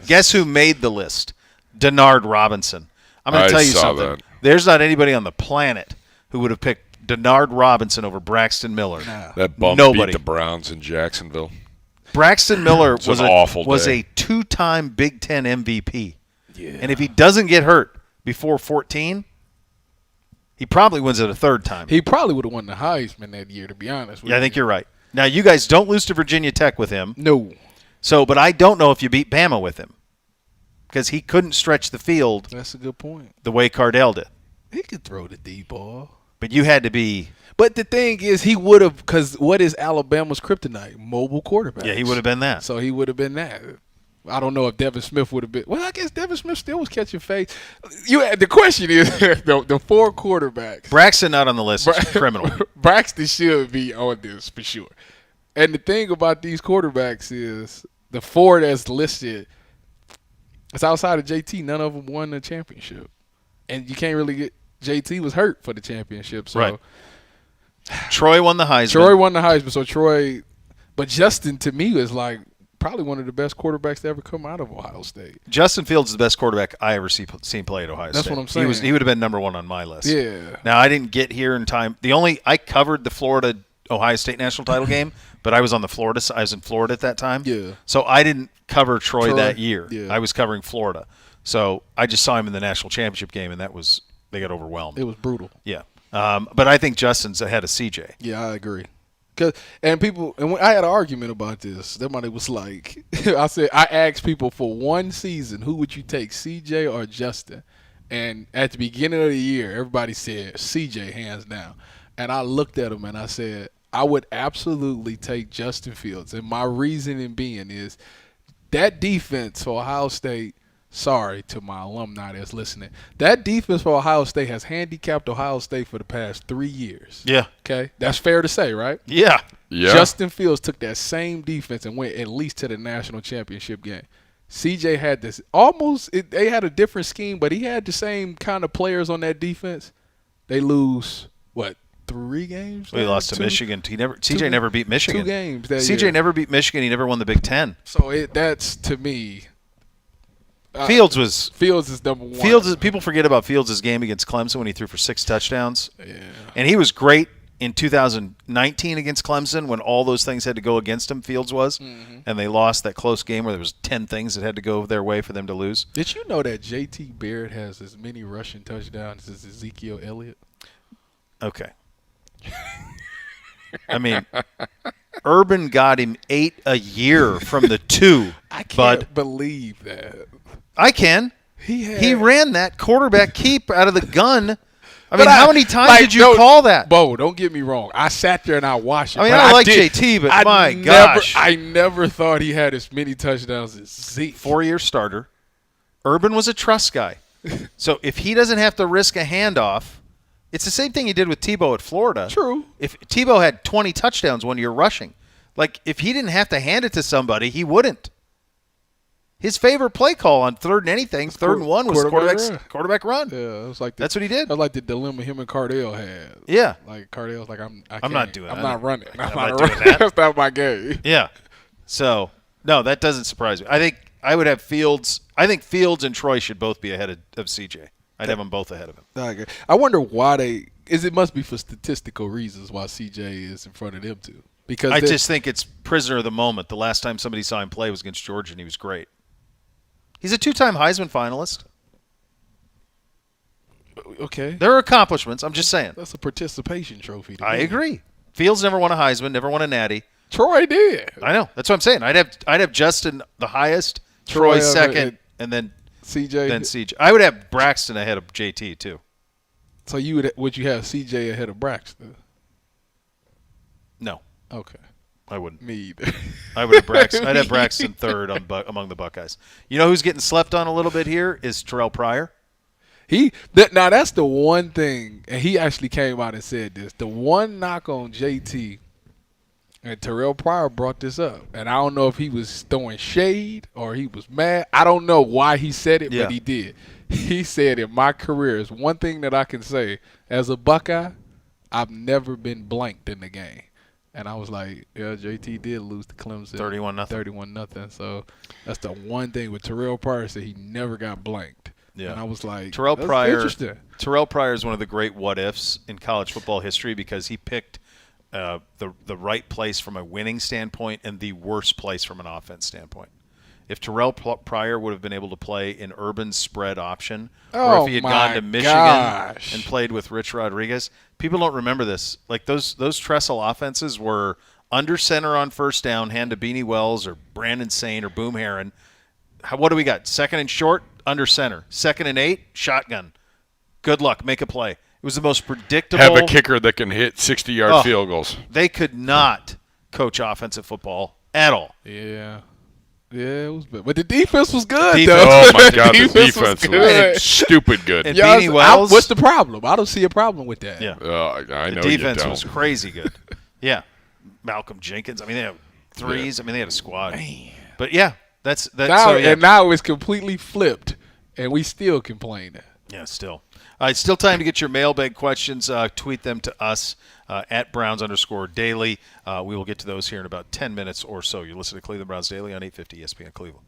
guess who made the list? Denard Robinson. I'm going to tell you something. That. There's not anybody on the planet who would have picked Denard Robinson over Braxton Miller. That bum Nobody. beat the Browns in Jacksonville. Braxton Miller was an awful day. a 2-time Big Ten MVP. Yeah. And if he doesn't get hurt before 14, he probably wins it a 3rd time. He probably would have won the Heisman that year, to be honest with you. I think you're right. Now, you guys don't lose to Virginia Tech with him. No. So, but I don't know if you beat Bama with him because he couldn't stretch the field. That's a good point. The way Cardell did. He could throw the deep ball. But you had to be. But the thing is, he would have, because what is Alabama's kryptonite? Mobile quarterbacks. Yeah, he would have been that. So he would have been that. I don't know if Devin Smith would have been. Well, I guess Devin Smith still was catching fades. The question is the 4 quarterbacks. Braxton not on the list is criminal. Braxton should be on this for sure. And the thing about these quarterbacks is the 4 that's listed. It's outside of JT. None of them won the championship, and you can't really get. JT was hurt for the championship, so. Right. Troy won the Heisman. Troy won the Heisman, so Troy. But Justin, to me, is like probably one of the best quarterbacks to ever come out of Ohio State. Justin Fields is the best quarterback I ever seen play at Ohio State. That's what I'm saying. He would have been number 1 on my list. Yeah. Now I didn't get here in time. I covered the Florida Ohio State national title game, but I was on the Florida. I was in Florida at that time. Yeah. So I didn't cover Troy that year. Yeah. I was covering Florida. So I just saw him in the national championship game, and they got overwhelmed. It was brutal. Yeah. But I think Justin's ahead of CJ. Yeah, I agree. And when I had an argument about this. Somebody was like, I asked people for one season, who would you take, CJ or Justin? And at the beginning of the year, everybody said CJ hands down. And I looked at him and I said, I would absolutely take Justin Fields. And my reasoning being is that defense for Ohio State, sorry to my alumni that's listening, that defense for Ohio State has handicapped Ohio State for the past 3 years. Yeah. Okay? That's fair to say, right? Yeah. Yeah. Justin Fields took that same defense and went at least to the national championship game. CJ had this they had a different scheme, but he had the same kind of players on that defense. They lose, 3 games? Well, he lost to Michigan. CJ never beat Michigan. 2 games that CJ year. never beat Michigan. He never won the Big Ten. So that's, to me, Fields is number 1. People forget about Fields' game against Clemson when he threw for 6 touchdowns. Yeah. And he was great in 2019 against Clemson when all those things had to go against him. Fields was, and they lost that close game where there was 10 things that had to go their way for them to lose. Did you know that J.T. Barrett has as many rushing touchdowns as Ezekiel Elliott? Okay. I mean, Urban got him 8 a year from the 2. I can't believe that. I can. He ran that quarterback keep out of the gun. I mean, how many times did you call that? Beau, don't get me wrong. I sat there and I watched it. I mean, I like JT, but my gosh. I never thought he had as many touchdowns as Zeke. 4-year starter. Urban was a trust guy. So if he doesn't have to risk a handoff, it's the same thing he did with Tebow at Florida. True. If Tebow had 20 touchdowns one year rushing, like if he didn't have to hand it to somebody, he wouldn't. His favorite play call on 3rd and anything, 3rd and 1 was quarterback run. Yeah, it was like that's what he did. It was like the dilemma him and Cardell had. Yeah, like Cardell's like I'm not doing that. I'm not running. I'm not doing that. That's not my game. Yeah. So no, that doesn't surprise me. I think I would have Fields. I think Fields and Troy should both be ahead of CJ. I'd have them both ahead of him. I wonder why it must be for statistical reasons why CJ is in front of them two. Because I just think it's prisoner of the moment. The last time somebody saw him play was against Georgia, and he was great. He's a 2-time Heisman finalist. Okay. There are accomplishments. I'm just saying. That's a participation trophy. I agree. Fields never won a Heisman, never won a Natty. Troy did. I know. That's what I'm saying. I'd have Justin the highest, Troy second, and then CJ. I would have Braxton ahead of JT too. So would you have CJ ahead of Braxton? No. Okay. I wouldn't. Me either. I would have Braxton. I'd have Braxton third among the Buckeyes. You know who's getting slept on a little bit here is Terrell Pryor. Now that's the one thing, and he actually came out and said this. The one knock on JT, and Terrell Pryor brought this up, and I don't know if he was throwing shade or he was mad. I don't know why he said it, but he did. He said, in my career, is one thing that I can say as a Buckeye, I've never been blanked in the game. And I was like, yeah, JT did lose to Clemson. 31-0. 31-0. So that's the one thing with Terrell Pryor said he never got blanked. Yeah. And I was like, Terrell Pryor. Interesting. Terrell Pryor is one of the great what ifs in college football history because he picked the right place from a winning standpoint and the worst place from an offense standpoint. If Terrell Pryor would have been able to play in Urban's spread option, or if he had gone to Michigan and played with Rich Rodriguez, people don't remember this. Like those Tressel offenses were under center on first down, hand to Beanie Wells or Brandon Sain or Boom Herron. What do we got? 2nd and short, under center. 2nd and 8, shotgun. Good luck, make a play. It was the most predictable. Have a kicker that can hit 60-yard field goals. They could not coach offensive football at all. Yeah. Yeah, it was bad. But the defense was good, though. Oh, my God, the defense was good. Stupid good. And Beanie Wells. What's the problem? I don't see a problem with that. Yeah. I know the defense you don't. was crazy good. Yeah. Malcolm Jenkins. I mean, they had threes. I mean, they had a squad. Man. But, yeah, that's now, so, yeah. And now it's completely flipped, and we still complain. Yeah, still. Still time to get your mailbag questions. Tweet them to us at Browns_daily. We will get to those here in about 10 minutes or so. You're listening to Cleveland Browns Daily on 850 ESPN Cleveland.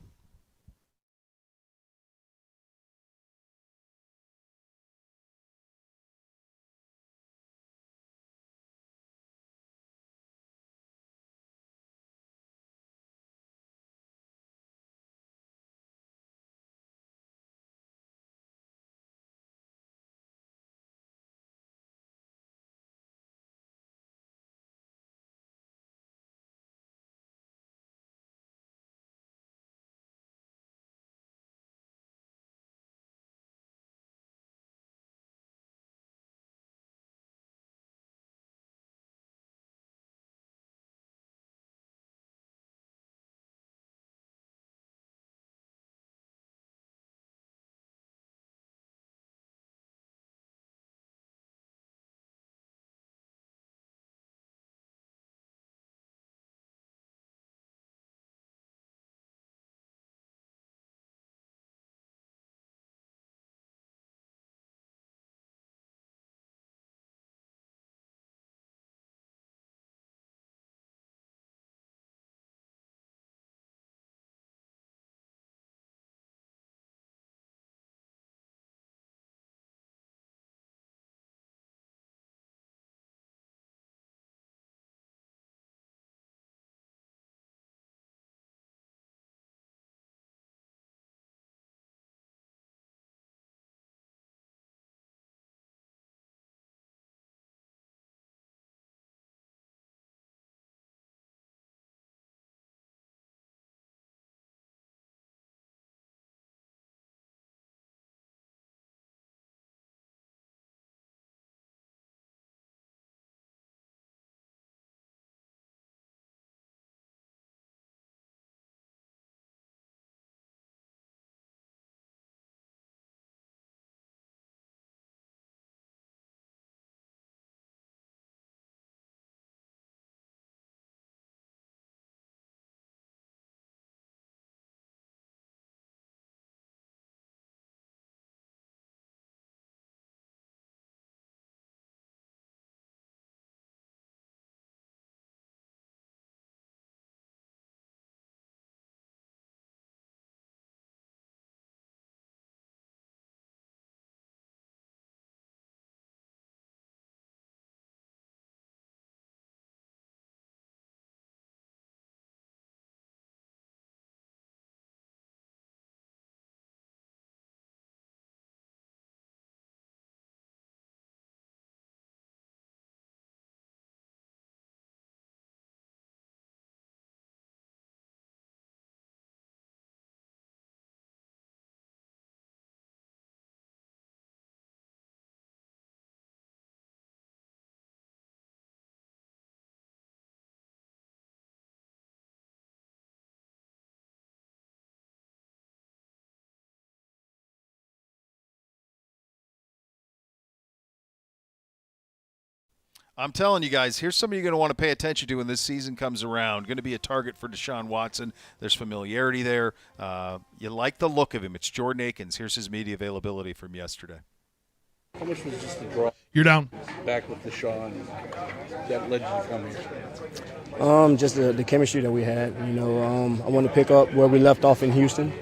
I'm telling you guys, here's somebody you're going to want to pay attention to when this season comes around. Going to be a target for Deshaun Watson. There's familiarity there. You like the look of him. It's Jordan Akins. Here's his media availability from yesterday. How much was just the draw You're down. back with Deshaun that led you to come here? Just the chemistry that we had. I want to pick up where we left off in Houston.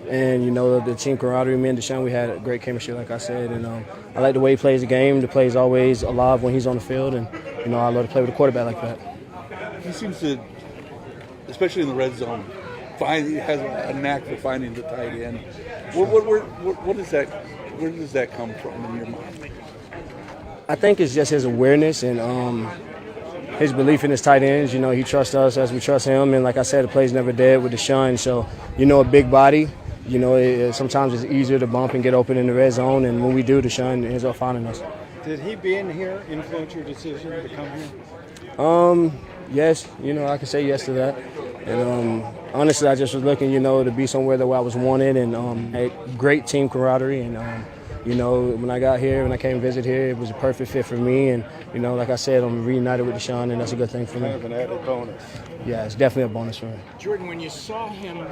And, the team camaraderie, me and Deshaun, we had a great chemistry, like I said. And I like the way he plays the game. The play is always alive when he's on the field. And, I love to play with a quarterback like that. He seems to, especially in the red zone, he has a knack for finding the tight end. What is that? Where does that come from in your mind? I think it's just his awareness and his belief in his tight ends. He trusts us as we trust him. And like I said, the play's never dead with Deshaun. So, a big body. Sometimes it's easier to bump and get open in the red zone, and when we do, Deshaun ends up finding us. Did he being here influence your decision to come here? Yes, I can say yes to that. And honestly, I just was looking, to be somewhere that I was wanted, and a great team camaraderie. And when I got here, when I came to visit here, it was a perfect fit for me. And like I said, I'm reunited with Deshaun, and that's a good thing for me. Kind of an added bonus. Yeah, it's definitely a bonus for me. Jordan, when you saw him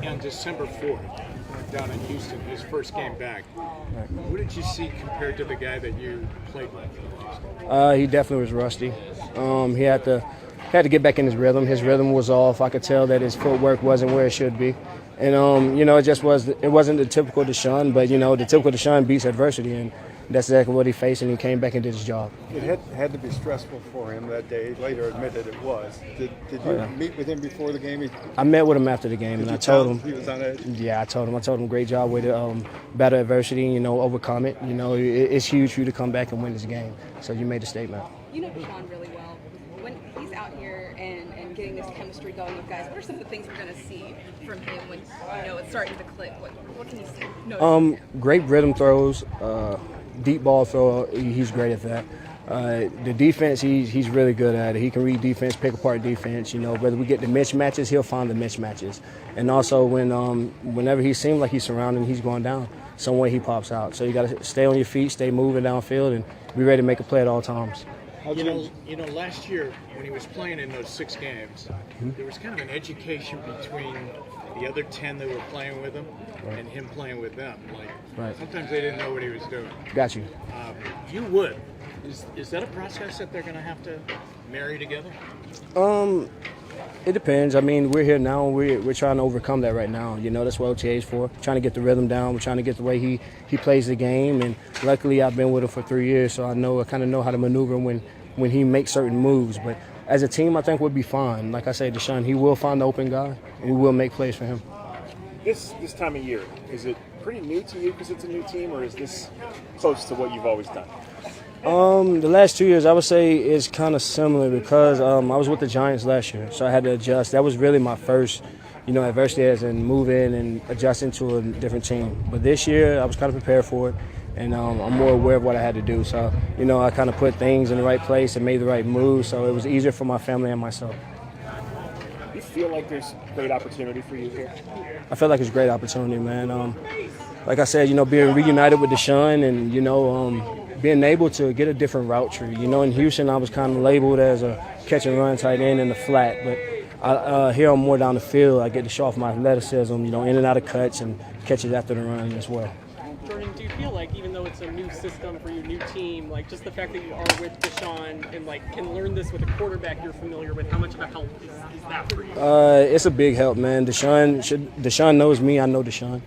on December 4th down in Houston, his first game back, what did you see compared to the guy that you played with? He definitely was rusty. He had to get back in his rhythm. His rhythm was off. I could tell that his footwork wasn't where it should be. And, it wasn't the typical Deshaun, but, the typical Deshaun beats adversity, and that's exactly what he faced, and he came back and did his job. It had to be stressful for him that day. He later admitted it was. Did you meet with him before the game? I met with him after the game, and I told him. He was on edge? Yeah, I told him great job with it. Battle adversity, overcome it. It's huge for you to come back and win this game. So you made a statement. You know Deshaun really well. When he's out here and getting this chemistry going with guys, what are some of the things we're going to see from him when it's starting to click? What can you see? Great rhythm throws, deep ball throw. He's great at that. The defense, he's really good at it. He can read defense, pick apart defense. Whether we get the mismatches, he'll find the mismatches. And also whenever he seems like he's surrounded, he's going down. Some way he pops out. So you got to stay on your feet, stay moving downfield, and be ready to make a play at all times. Last year when he was playing in those 6 games, there was kind of an education between the other 10 that were playing with him and him playing with them. Sometimes they didn't know what he was doing. Got you. You would. Is that a process that they're going to have to marry together? It depends. I mean, we're here now. We're trying to overcome that right now. That's what OTA is for. Trying to get the rhythm down. We're trying to get the way he plays the game. And luckily, I've been with him for 3 years, so I kind of know how to maneuver when he makes certain moves. But as a team, I think we'll be fine. Like I say, Deshaun, he will find the open guy, and we will make plays for him. This time of year, is it pretty new to you because it's a new team, or is this close to what you've always done? The last 2 years, I would say, is kind of similar because I was with the Giants last year, so I had to adjust. That was really my first, adversity as in moving and adjusting to a different team. But this year, I was kind of prepared for it, and I'm more aware of what I had to do. So, I kind of put things in the right place and made the right moves, so it was easier for my family and myself. Do you feel like there's great opportunity for you here? I feel like it's a great opportunity, man. Like I said, being reunited with Deshaun and, being able to get a different route tree. In Houston, I was kind of labeled as a catch-and-run tight end in the flat, but here I'm more down the field. I get to show off my athleticism, in and out of cuts and catches after the run as well. Jordan, do you feel like even though it's a new system for your new team, just the fact that you are with Deshaun and can learn this with a quarterback you're familiar with, how much of a help is that for you? It's a big help, man. Deshaun knows me. I know Deshaun.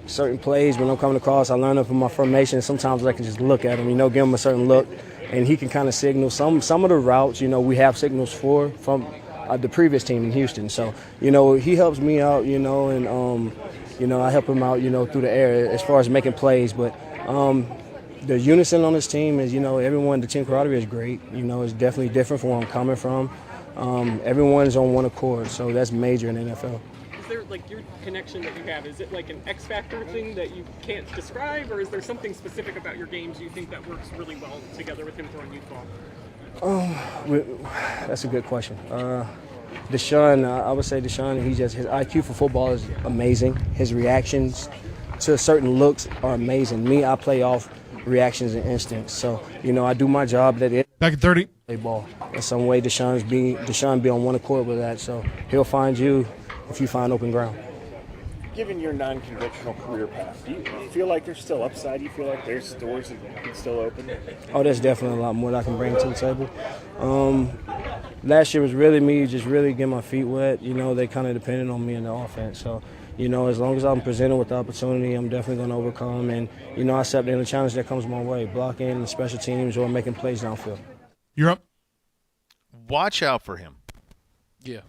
Certain plays, when I'm coming across, I learn them from my formation. Sometimes I can just look at him, give him a certain look, and he can kind of signal. Some of the routes, we have signals from the previous team in Houston. So, he helps me out, and, I help him out, through the air as far as making plays. But the unison on this team is, everyone, the team camaraderie is great. It's definitely different from where I'm coming from. Everyone's on one accord, so that's major in the NFL. Is there, your connection that you have, is it an X factor thing that you can't describe, or is there something specific about your games you think that works really well together with him throwing youth ball? That's a good question. Deshaun, I would say Deshaun, his IQ for football is amazing. His reactions to certain looks are amazing. Me, I play off reactions and instincts. So, I do my job that it Back at 30. play ball. In some way, Deshaun be on one accord with that. So he'll find you if you find open ground. Given your non-conventional career path, do you feel like there's still upside? Do you feel like there's doors that can still open? Oh, there's definitely a lot more that I can bring to the table. Last year was really me just really getting my feet wet. They kind of depended on me in the offense. So, as long as I'm presented with the opportunity, I'm definitely going to overcome. And, I accept any challenge that comes my way, blocking, special teams, or making plays downfield. You're up. Watch out for him. Yeah,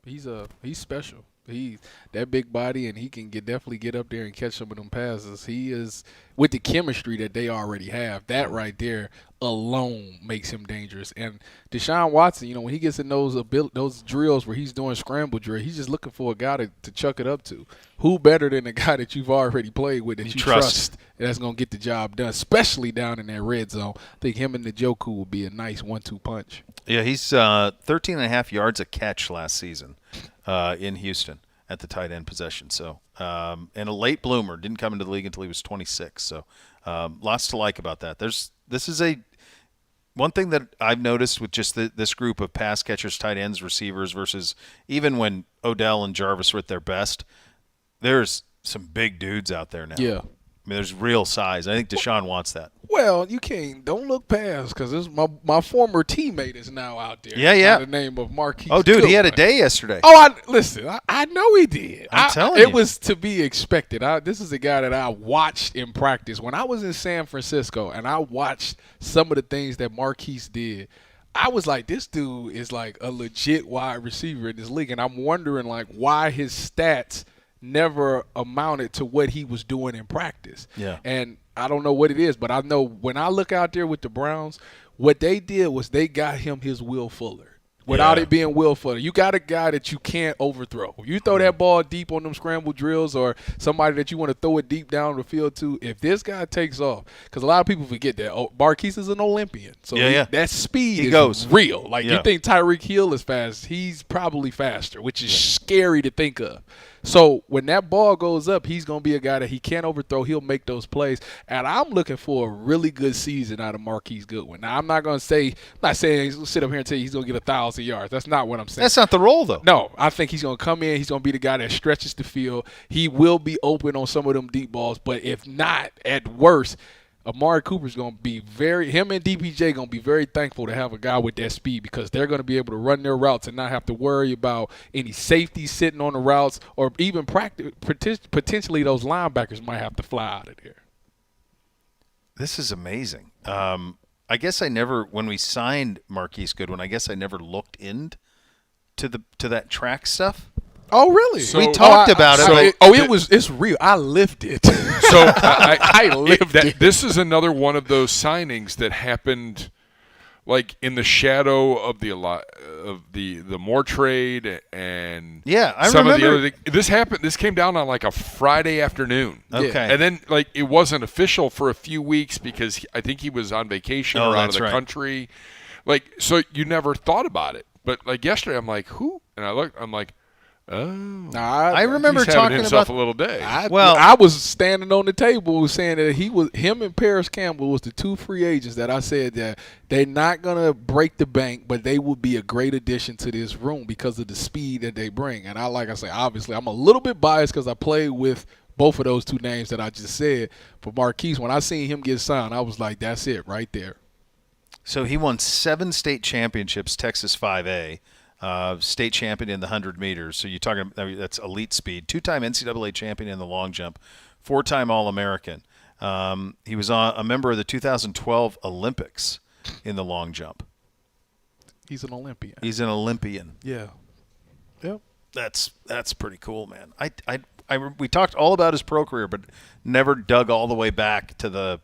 he's special. He's that big body, and he can definitely get up there and catch some of them passes. He is, with the chemistry that they already have, that right there alone makes him dangerous. And Deshaun Watson, when he gets in those drills where he's doing scramble drill, he's just looking for a guy to chuck it up to. Who better than a guy that you've already played with that you trust that's going to get the job done, especially down in that red zone. I think him and Njoku will be a nice 1-2 punch. Yeah, he's 13.5 yards a catch last season in Houston at the tight end possession. So, and a late bloomer, didn't come into the league until he was 26. So, lots to like about that. This is one thing that I've noticed with just this group of pass catchers, tight ends, receivers versus even when Odell and Jarvis were at their best, there's some big dudes out there now. Yeah. I mean, there's real size. I think Deshaun wants that. Well, you don't look past because my former teammate is now out there. Yeah. By the name of Marquise. Oh, dude, Goodwin. he had a day yesterday. Oh, I know he did. I'm telling you. It was to be expected. This is a guy that I watched in practice. When I was in San Francisco and I watched some of the things that Marquise did, I was like, this dude is like a legit wide receiver in this league. And I'm wondering like why his stats never amounted to what he was doing in practice. Yeah. And I don't know what it is, but I know when I look out there with the Browns, what they did was they got him his Will Fuller. Without it being Will Fuller. You got a guy that you can't overthrow. You throw that ball deep on them scramble drills or somebody that you want to throw it deep down the field to, if this guy takes off, because a lot of people forget that Marquise is an Olympian. So that speed is real. Like you think Tyreek Hill is fast, he's probably faster, which is scary to think of. So when that ball goes up, he's going to be a guy that he can't overthrow. He'll make those plays. And I'm looking for a really good season out of Marquise Goodwin. Now, I'm not saying he's going to sit up here and tell you he's going to get 1,000 yards. That's not what I'm saying. That's not the role, though. No, I think he's going to come in. He's going to be the guy that stretches the field. He will be open on some of them deep balls. But if not, at worst, Amari Cooper's going to be him and DPJ going to be very thankful to have a guy with that speed because they're going to be able to run their routes and not have to worry about any safety sitting on the routes or even potentially those linebackers might have to fly out of there. This is amazing. I guess when we signed Marquise Goodwin, I guess I never looked into that track stuff. Oh, really? So, we talked about it. It's real. I lived it. So I lived it. This is another one of those signings that happened, like in the shadow of the Moore trade and I some remember. of the other things. This happened. This came down on like a Friday afternoon. Okay, and then like it wasn't official for a few weeks because I think he was on vacation or out of the country. Like so, you never thought about it. But like yesterday, I'm like, who? And I looked. I'm like. Oh, I remember he's talking himself about a little day. I was standing on the table saying that him and Paris Campbell was the two free agents that I said that they're not gonna break the bank, but they will be a great addition to this room because of the speed that they bring. And like I say, obviously, I'm a little bit biased because I played with both of those two names that I just said. But Marquise, when I seen him get signed, I was like, that's it right there. So he won 7 state championships, Texas 5A. State champion in the 100 meters. So you're talking that's elite speed. 2-time NCAA champion in the long jump. 4-time All-American. He was a member of the 2012 Olympics in the long jump. He's an Olympian. Yeah. Yep. That's pretty cool, man. We talked all about his pro career, but never dug all the way back to the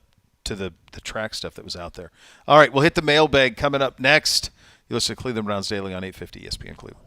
track stuff that was out there. All right, we'll hit the mailbag coming up next. You listen to Cleveland Browns Daily on 850 ESPN Cleveland.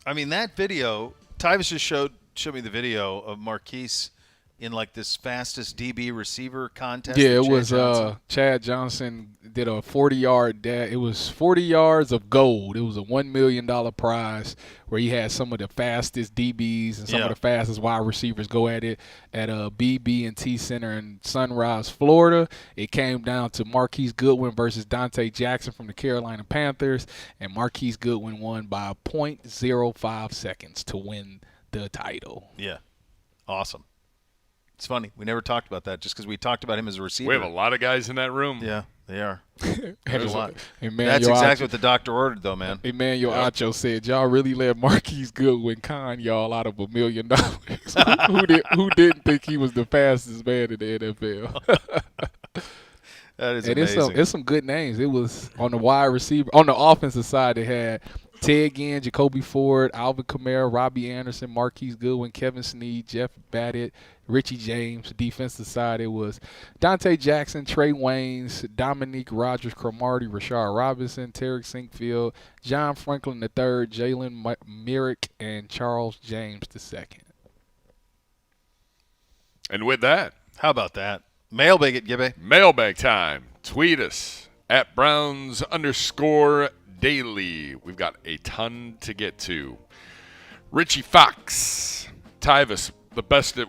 I mean, that video, Tyvis just showed me the video of Marquise in like this fastest DB receiver contest. Yeah, it was Chad Johnson did a 40-yard dash. It was 40 yards of gold. It was a $1 million prize where he had some of the fastest DBs and some of the fastest wide receivers go at it at a BB&T Center in Sunrise, Florida. It came down to Marquise Goodwin versus Dante Jackson from the Carolina Panthers, and Marquise Goodwin won by 0.05 seconds to win the title. Yeah, awesome. It's funny. We never talked about that just because we talked about him as a receiver. We have a lot of guys in that room. Yeah, they are. There's a lot. Emmanuel That's exactly what the doctor ordered, though, man. Emmanuel Acho said, y'all really let Marquise Goodwin con y'all out of $1 million. who didn't think he was the fastest man in the NFL? That is and amazing. It's some good names. It was on the wide receiver. On the offensive side, they had Ted Ginn, Jacoby Ford, Alvin Kamara, Robbie Anderson, Marquise Goodwin, Kevin Snead, Jeff Badgett, Richie James. Defensive side, it was Dante Jackson, Trey Waynes, Dominique Rogers, Cromartie, Rashard Robinson, Tarek Sinkfield, John Franklin III, Jalen Myrick, and Charles James II. And with that, how about that? Mailbag it, Gibby. Mailbag time. Tweet us at Browns_daily. We've got a ton to get to. Richie Fox, Tyvis,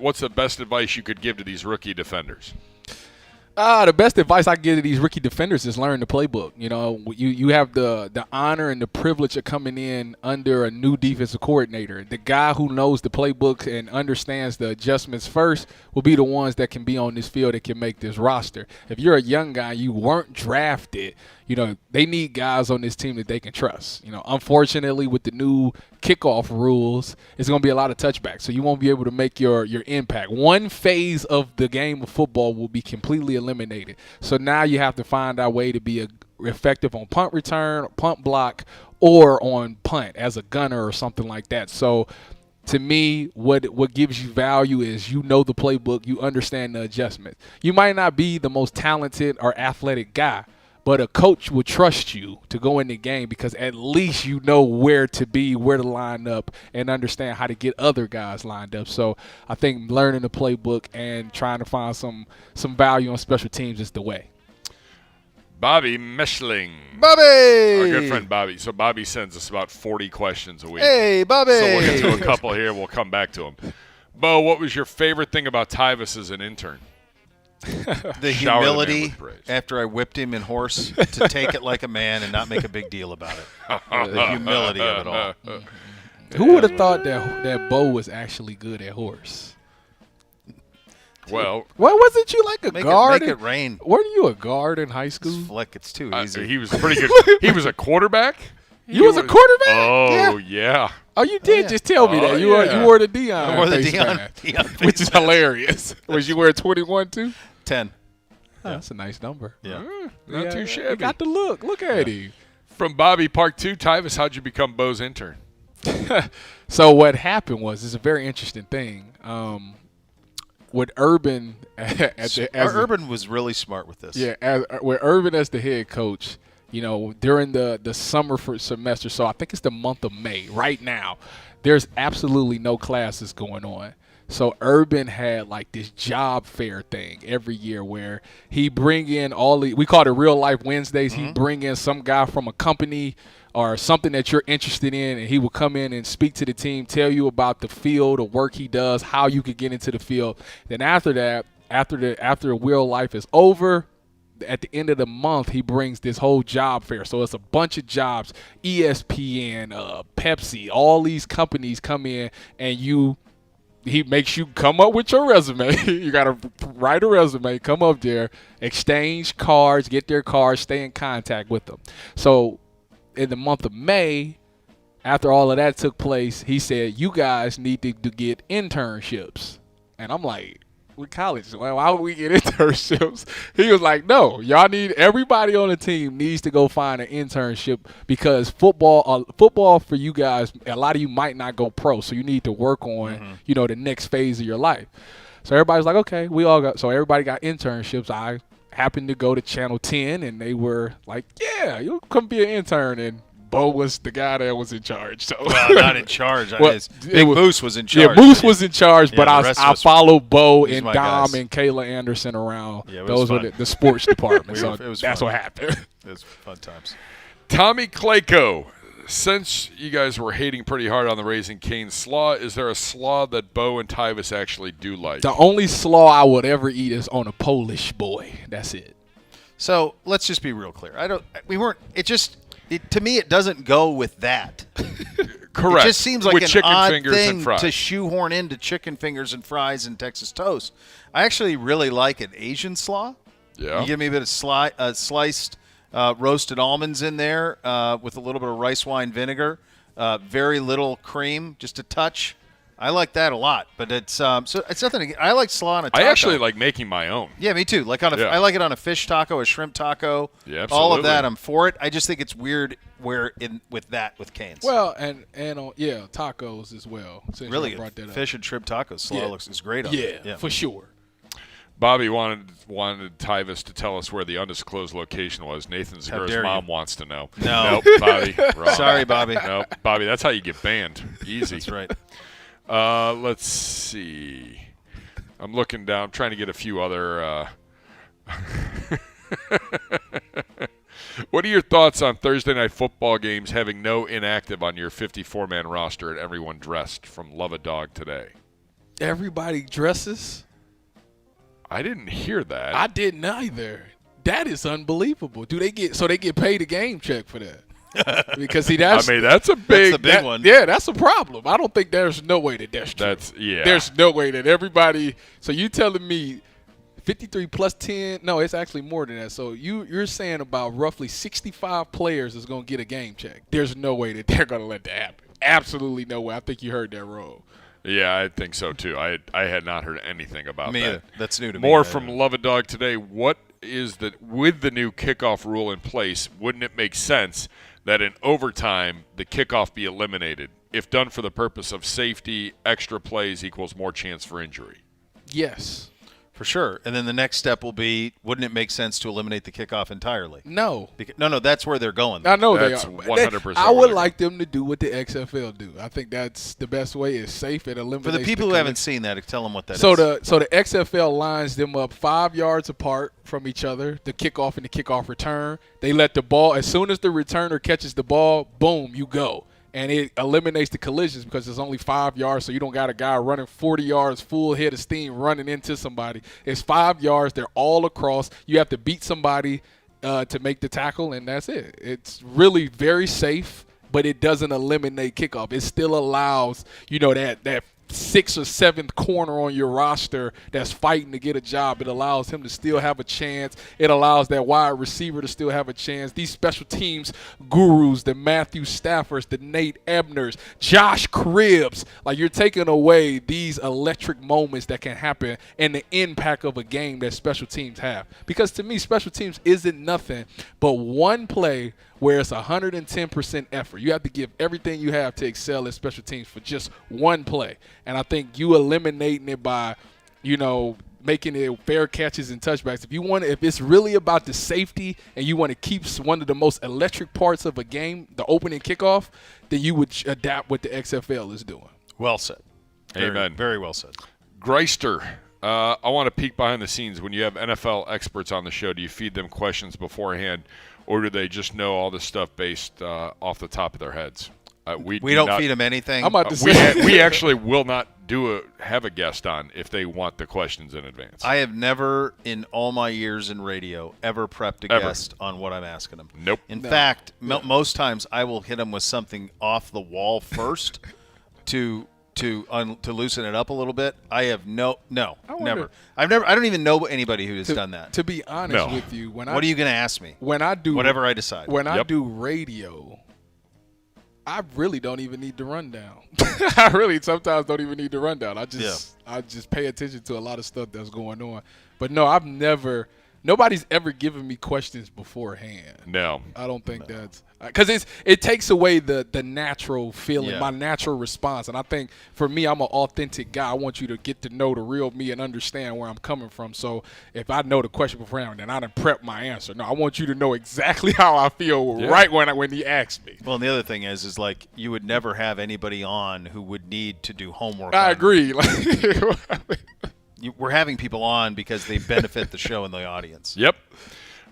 what's the best advice you could give to these rookie defenders? The best advice I give to these rookie defenders is learn the playbook. You know, you have the honor and the privilege of coming in under a new defensive coordinator. The guy who knows the playbook and understands the adjustments first will be the ones that can be on this field that can make this roster. If you're a young guy, you weren't drafted, you know, they need guys on this team that they can trust. You know, unfortunately, with the new kickoff rules, it's going to be a lot of touchbacks, so you won't be able to make your impact. One phase of the game of football will be completely eliminated. So now you have to find a way to be effective on punt return, punt block, or on punt as a gunner or something like that. So to me, what gives you value is you know the playbook, you understand the adjustments. You might not be the most talented or athletic guy, but a coach will trust you to go in the game because at least you know where to be, where to line up, and understand how to get other guys lined up. So I think learning the playbook and trying to find some value on special teams is the way. Bobby Meshling. Bobby! Our good friend Bobby. So Bobby sends us about 40 questions a week. Hey, Bobby! So we'll get to a couple here. We'll come back to them. Beau, what was your favorite thing about Tyvis as an intern? The humility after I whipped him in horse to take it like a man and not make a big deal about it. The humility of it all. Who would have thought that Beau was actually good at horse? Well, wasn't you like a guard? Make it rain. Weren't you a guard in high school? Flick, it's too easy. He was pretty good. He was a quarterback. You was a quarterback? Oh, yeah. Oh, you did just tell me that. You wore the Deion. I wore the face Deion mask, which is hilarious. Was you wearing 21 too? 10. Oh, that's a nice number. Yeah. Not too shabby. You got the look. Look at him. From Bobby Part 2, Tyvis, how'd you become Beau's intern? So what happened was, it's a very interesting thing. With Urban Urban was really smart with this. Yeah, with Urban as the head coach, you know, during the summer semester, so I think it's the month of May right now, there's absolutely no classes going on. So Urban had like this job fair thing every year where he bring in we call it Real Life Wednesdays. Mm-hmm. He'd bring in some guy from a company or something that you're interested in, and he will come in and speak to the team, tell you about the field, the work he does, how you could get into the field. Then after that, after Real Life is over, at the end of the month, he brings this whole job fair. So it's a bunch of jobs, ESPN, Pepsi, all these companies come in, and he makes you come up with your resume. You got to write a resume, come up there, exchange cards, get their cards, stay in contact with them. So in the month of May, after all of that took place, he said, you guys need to get internships. And I'm like, with college, well, why would we get internships? He was like, no, everybody on the team needs to go find an internship because football for you guys, a lot of you might not go pro, so you need to work on, the next phase of your life. So everybody's like, okay, so everybody got internships. I happened to go to Channel 10, and they were like, yeah, you come be an intern, and Beau was the guy that was in charge. So Well, not in charge. Well, Big Moose was in charge. Yeah, Moose was in charge, but Yeah, the rest of I us- followed Beau these and my Dom guys. and Kayla Anderson around. Yeah, it was Those were fun. the sports department. So It was that's fun. what happened. It was fun times. Tommy Clayco, since you guys were hating pretty hard on the Raising Cane's slaw, is there a slaw that Beau and Tyvis actually do like? The only slaw I would ever eat is on a Polish boy. That's it. So let's just be real clear. To me, it doesn't go with that. Correct. It just seems like With an chicken odd fingers thing and fries. to shoehorn into chicken fingers and fries and Texas toast. I actually really like an Asian slaw. Yeah. You give me a bit of sliced roasted almonds in there with a little bit of rice wine vinegar, very little cream, just a touch. I like that a lot, but it's nothing. I like slaw on a taco. I actually like making my own. Yeah, me too. Like Yeah. I like it on a fish taco, a shrimp taco. Yeah, all of absolutely. that. I'm for it. I just think it's weird with Cane's. Well, and tacos as well. Since really you good. brought that up. Fish and shrimp tacos. Slaw is great on Yeah, it. for sure. Bobby wanted Tyvis to tell us where the undisclosed location was. Nathan dare Zegura's you. mom wants to know. No. Nope, Bobby. Wrong. Sorry, Bobby. Nope, Bobby. That's how you get banned. Easy. That's right. Let's see. I'm looking down. I'm trying to get a few other. What are your thoughts on Thursday night football games having no inactive on your 54-man roster and everyone dressed from Love a Dog today? Everybody dresses. I didn't hear that. I didn't either. That is unbelievable. They get paid a game check for that? Because that's a big. the big one. Yeah, that's a problem. I don't think there's no way that's true. Yeah. There's no way that everybody. So you telling me 53 plus 10? No, it's actually more than that. So you're saying about roughly 65 players is going to get a game check. There's no way that they're going to let that happen. Absolutely no way. I think you heard that wrong. Yeah, I think so too. I had not heard anything about Me that. either. That's new to me. More from Love a Dog today. What is that with the new kickoff rule in place? Wouldn't it make sense that in overtime the kickoff be eliminated if done for the purpose of safety? Extra plays equals more chance for injury. Yes. For sure. And then the next step will be, wouldn't it make sense to eliminate the kickoff entirely? No. No, that's where they're going. I know That's they are. 100% I where would they're like them to do what the XFL do. I think that's the best way. It's safe. It eliminates For the people who haven't seen that, tell them what that is. So the XFL lines them up 5 yards apart from each other, the kickoff and the kickoff return. They let the ball, as soon as the returner catches the ball, boom, you go. And it eliminates the collisions because it's only 5 yards, so you don't got a guy running 40 yards full head of steam running into somebody. It's 5 yards. They're all across. You have to beat somebody to make the tackle, and that's it. It's really very safe, but it doesn't eliminate kickoff. It still allows, that 6th or 7th corner on your roster that's fighting to get a job. It allows him to still have a chance. It allows that wide receiver to still have a chance. These special teams gurus, the Matthew Staffords, the Nate Ebners, Josh Cribbs, like you're taking away these electric moments that can happen and the impact of a game that special teams have. Because to me, special teams isn't nothing but one play where it's 110% effort. You have to give everything you have to excel at special teams for just one play. And I think you eliminating it by, making it fair catches and touchbacks. If it's really about the safety and you want to keep one of the most electric parts of a game, the opening kickoff, then you would adapt what the XFL is doing. Well said. Amen. Very well said. Greister, I want to peek behind the scenes. When you have NFL experts on the show, do you feed them questions beforehand, or do they just know all this stuff based off the top of their heads? We don't feed them anything. I'm about to say. We actually will not have a guest on if they want the questions in advance. I have never, in all my years in radio, ever prepped a guest on what I'm asking them. Nope. In fact, most times I will hit them with something off the wall first to loosen it up a little bit. I have never. I don't even know anybody who has done that. To be honest with you, what are you going to ask me? When I do whatever I decide. When I do radio, I really don't even need the rundown. I really sometimes don't even need the rundown. I just pay attention to a lot of stuff that's going on. But no, I've never Nobody's ever given me questions beforehand. No. I don't think that's because it takes away the natural feeling, Yeah. my natural response. And I think for me, I'm an authentic guy. I want you to get to know the real me and understand where I'm coming from. So if I know the question beforehand, then I done prep my answer. No, I want you to know exactly how I feel right when you ask me. Well, and the other thing is like you would never have anybody on who would need to do homework. I agree. We're having people on because they benefit the show and the audience. Yep.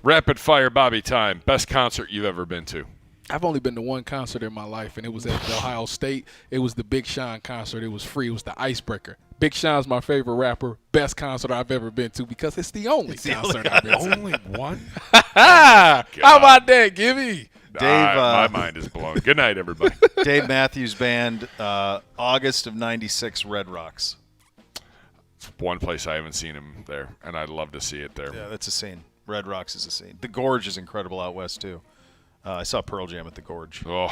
Rapid fire Bobby time. Best concert you've ever been to? I've only been to one concert in my life, and it was at Ohio State. It was the Big Sean concert. It was free. It was the Icebreaker. Big Sean's my favorite rapper. Best concert I've ever been to because it's the only concert I've been to. Only one? How about that, Gibby? Dave, my mind is blown. Good night, everybody. Dave Matthews Band, August of '96, Red Rocks. It's one place I haven't seen him there, and I'd love to see it there. Yeah, that's a scene. Red Rocks is a scene. The Gorge is incredible out west, too. I saw Pearl Jam at the Gorge. Oh,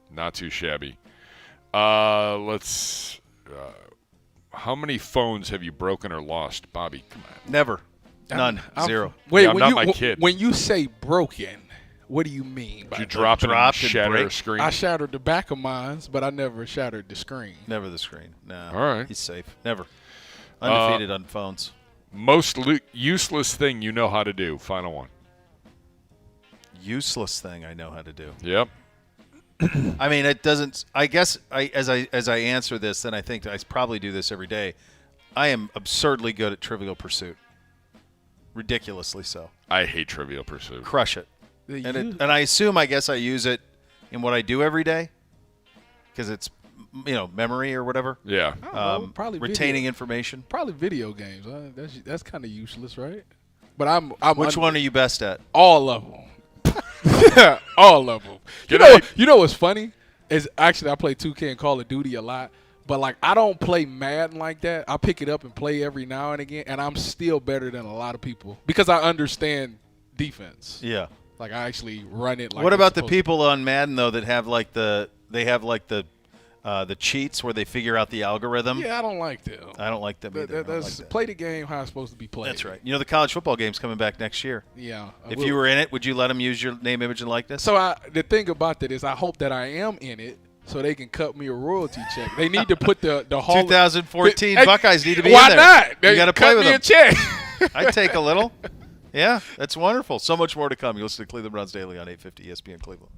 not too shabby. How many phones have you broken or lost, Bobby? Come on. Never. None. Zero. Wait, Yeah, I'm not my kid. When you say broken, what do you mean by Did you that? drop it and dropped and shatter break? a screen? I shattered the back of mine, but I never shattered the screen. Never the screen. No. All right. He's safe. Never. Undefeated on phones. Most useless thing you know how to do. Final one. Useless thing I know how to do. Yep. I mean, it doesn't. I guess as I answer this, then I think I probably do this every day. I am absurdly good at Trivial Pursuit. Ridiculously so. I hate Trivial Pursuit. Crush it. And I assume, I guess I use it in what I do every day because it's, memory or whatever. Yeah. Probably retaining video. information. Probably video games. That's kind of useless, right? But I'm Which one are you best at? all of them. All of them. You know what's funny is actually I play 2K and Call of Duty a lot, but like I don't play Madden like that. I pick it up and play every now and again, and I'm still better than a lot of people because I understand defense. Yeah. Like I actually run it. Like What it's about the supposed to. people on Madden though that have the cheats where they figure out the algorithm? Yeah, I don't like them. I don't like them either. I don't like that. Play the game how it's supposed to be played. That's right. The college football game's coming back next year. Yeah. If you were in it, would you let them use your name, image, and likeness? So the thing about that is I hope that I am in it so they can cut me a royalty check. They need to put the whole 2014 Buckeyes need to be why in there. not? You got to play cut with me them. a check. I'd take a little. Yeah, that's wonderful. So much more to come. You listen to Cleveland Browns Daily on 850 ESPN Cleveland.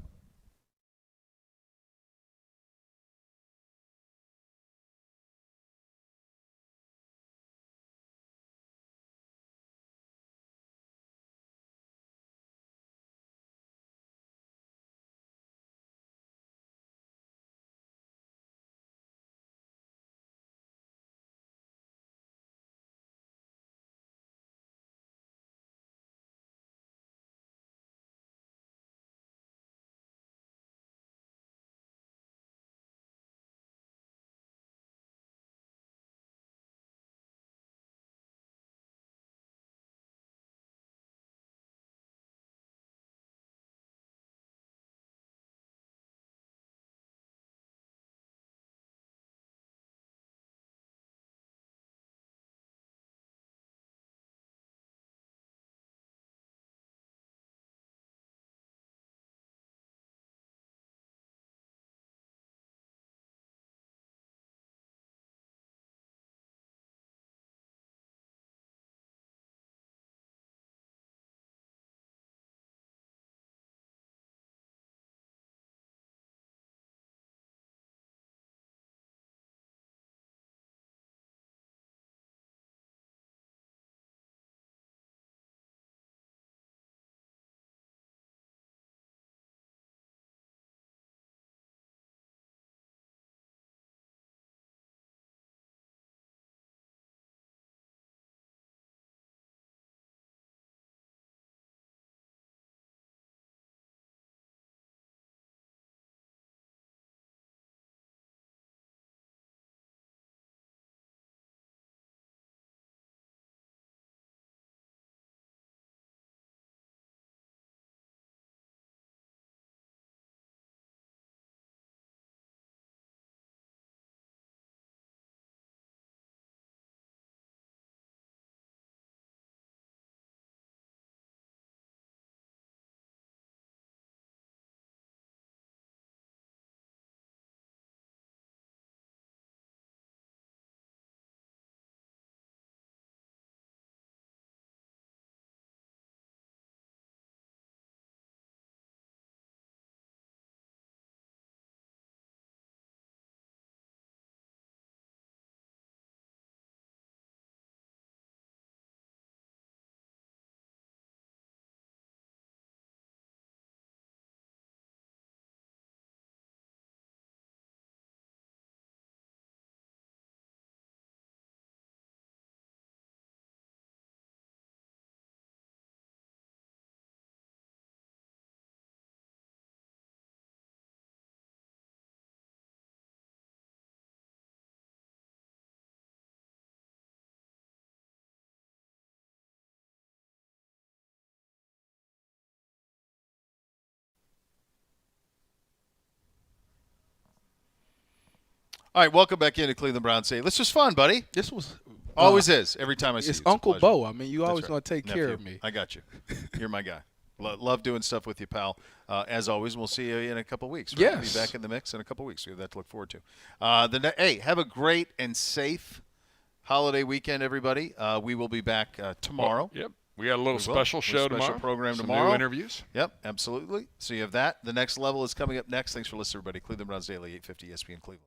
All right, welcome back into Cleveland Browns Stadium. This was fun, buddy. This was Always is. Every time I see you. It's It's a Uncle pleasure. Beau. I mean, you That's always right. going to take care of Nephew. me. I got you. You're my guy. Love doing stuff with you, pal. As always, we'll see you in a couple weeks. Right? Yes. Be back in the mix in a couple weeks. We have that to look forward to. Hey, have a great and safe holiday weekend, everybody. We will be back tomorrow. Yep. We got a little special show tomorrow. Special program Some tomorrow. new interviews. Yep, absolutely. So you have that. The next level is coming up next. Thanks for listening, everybody. Cleveland Browns Daily, 850 ESPN Cleveland.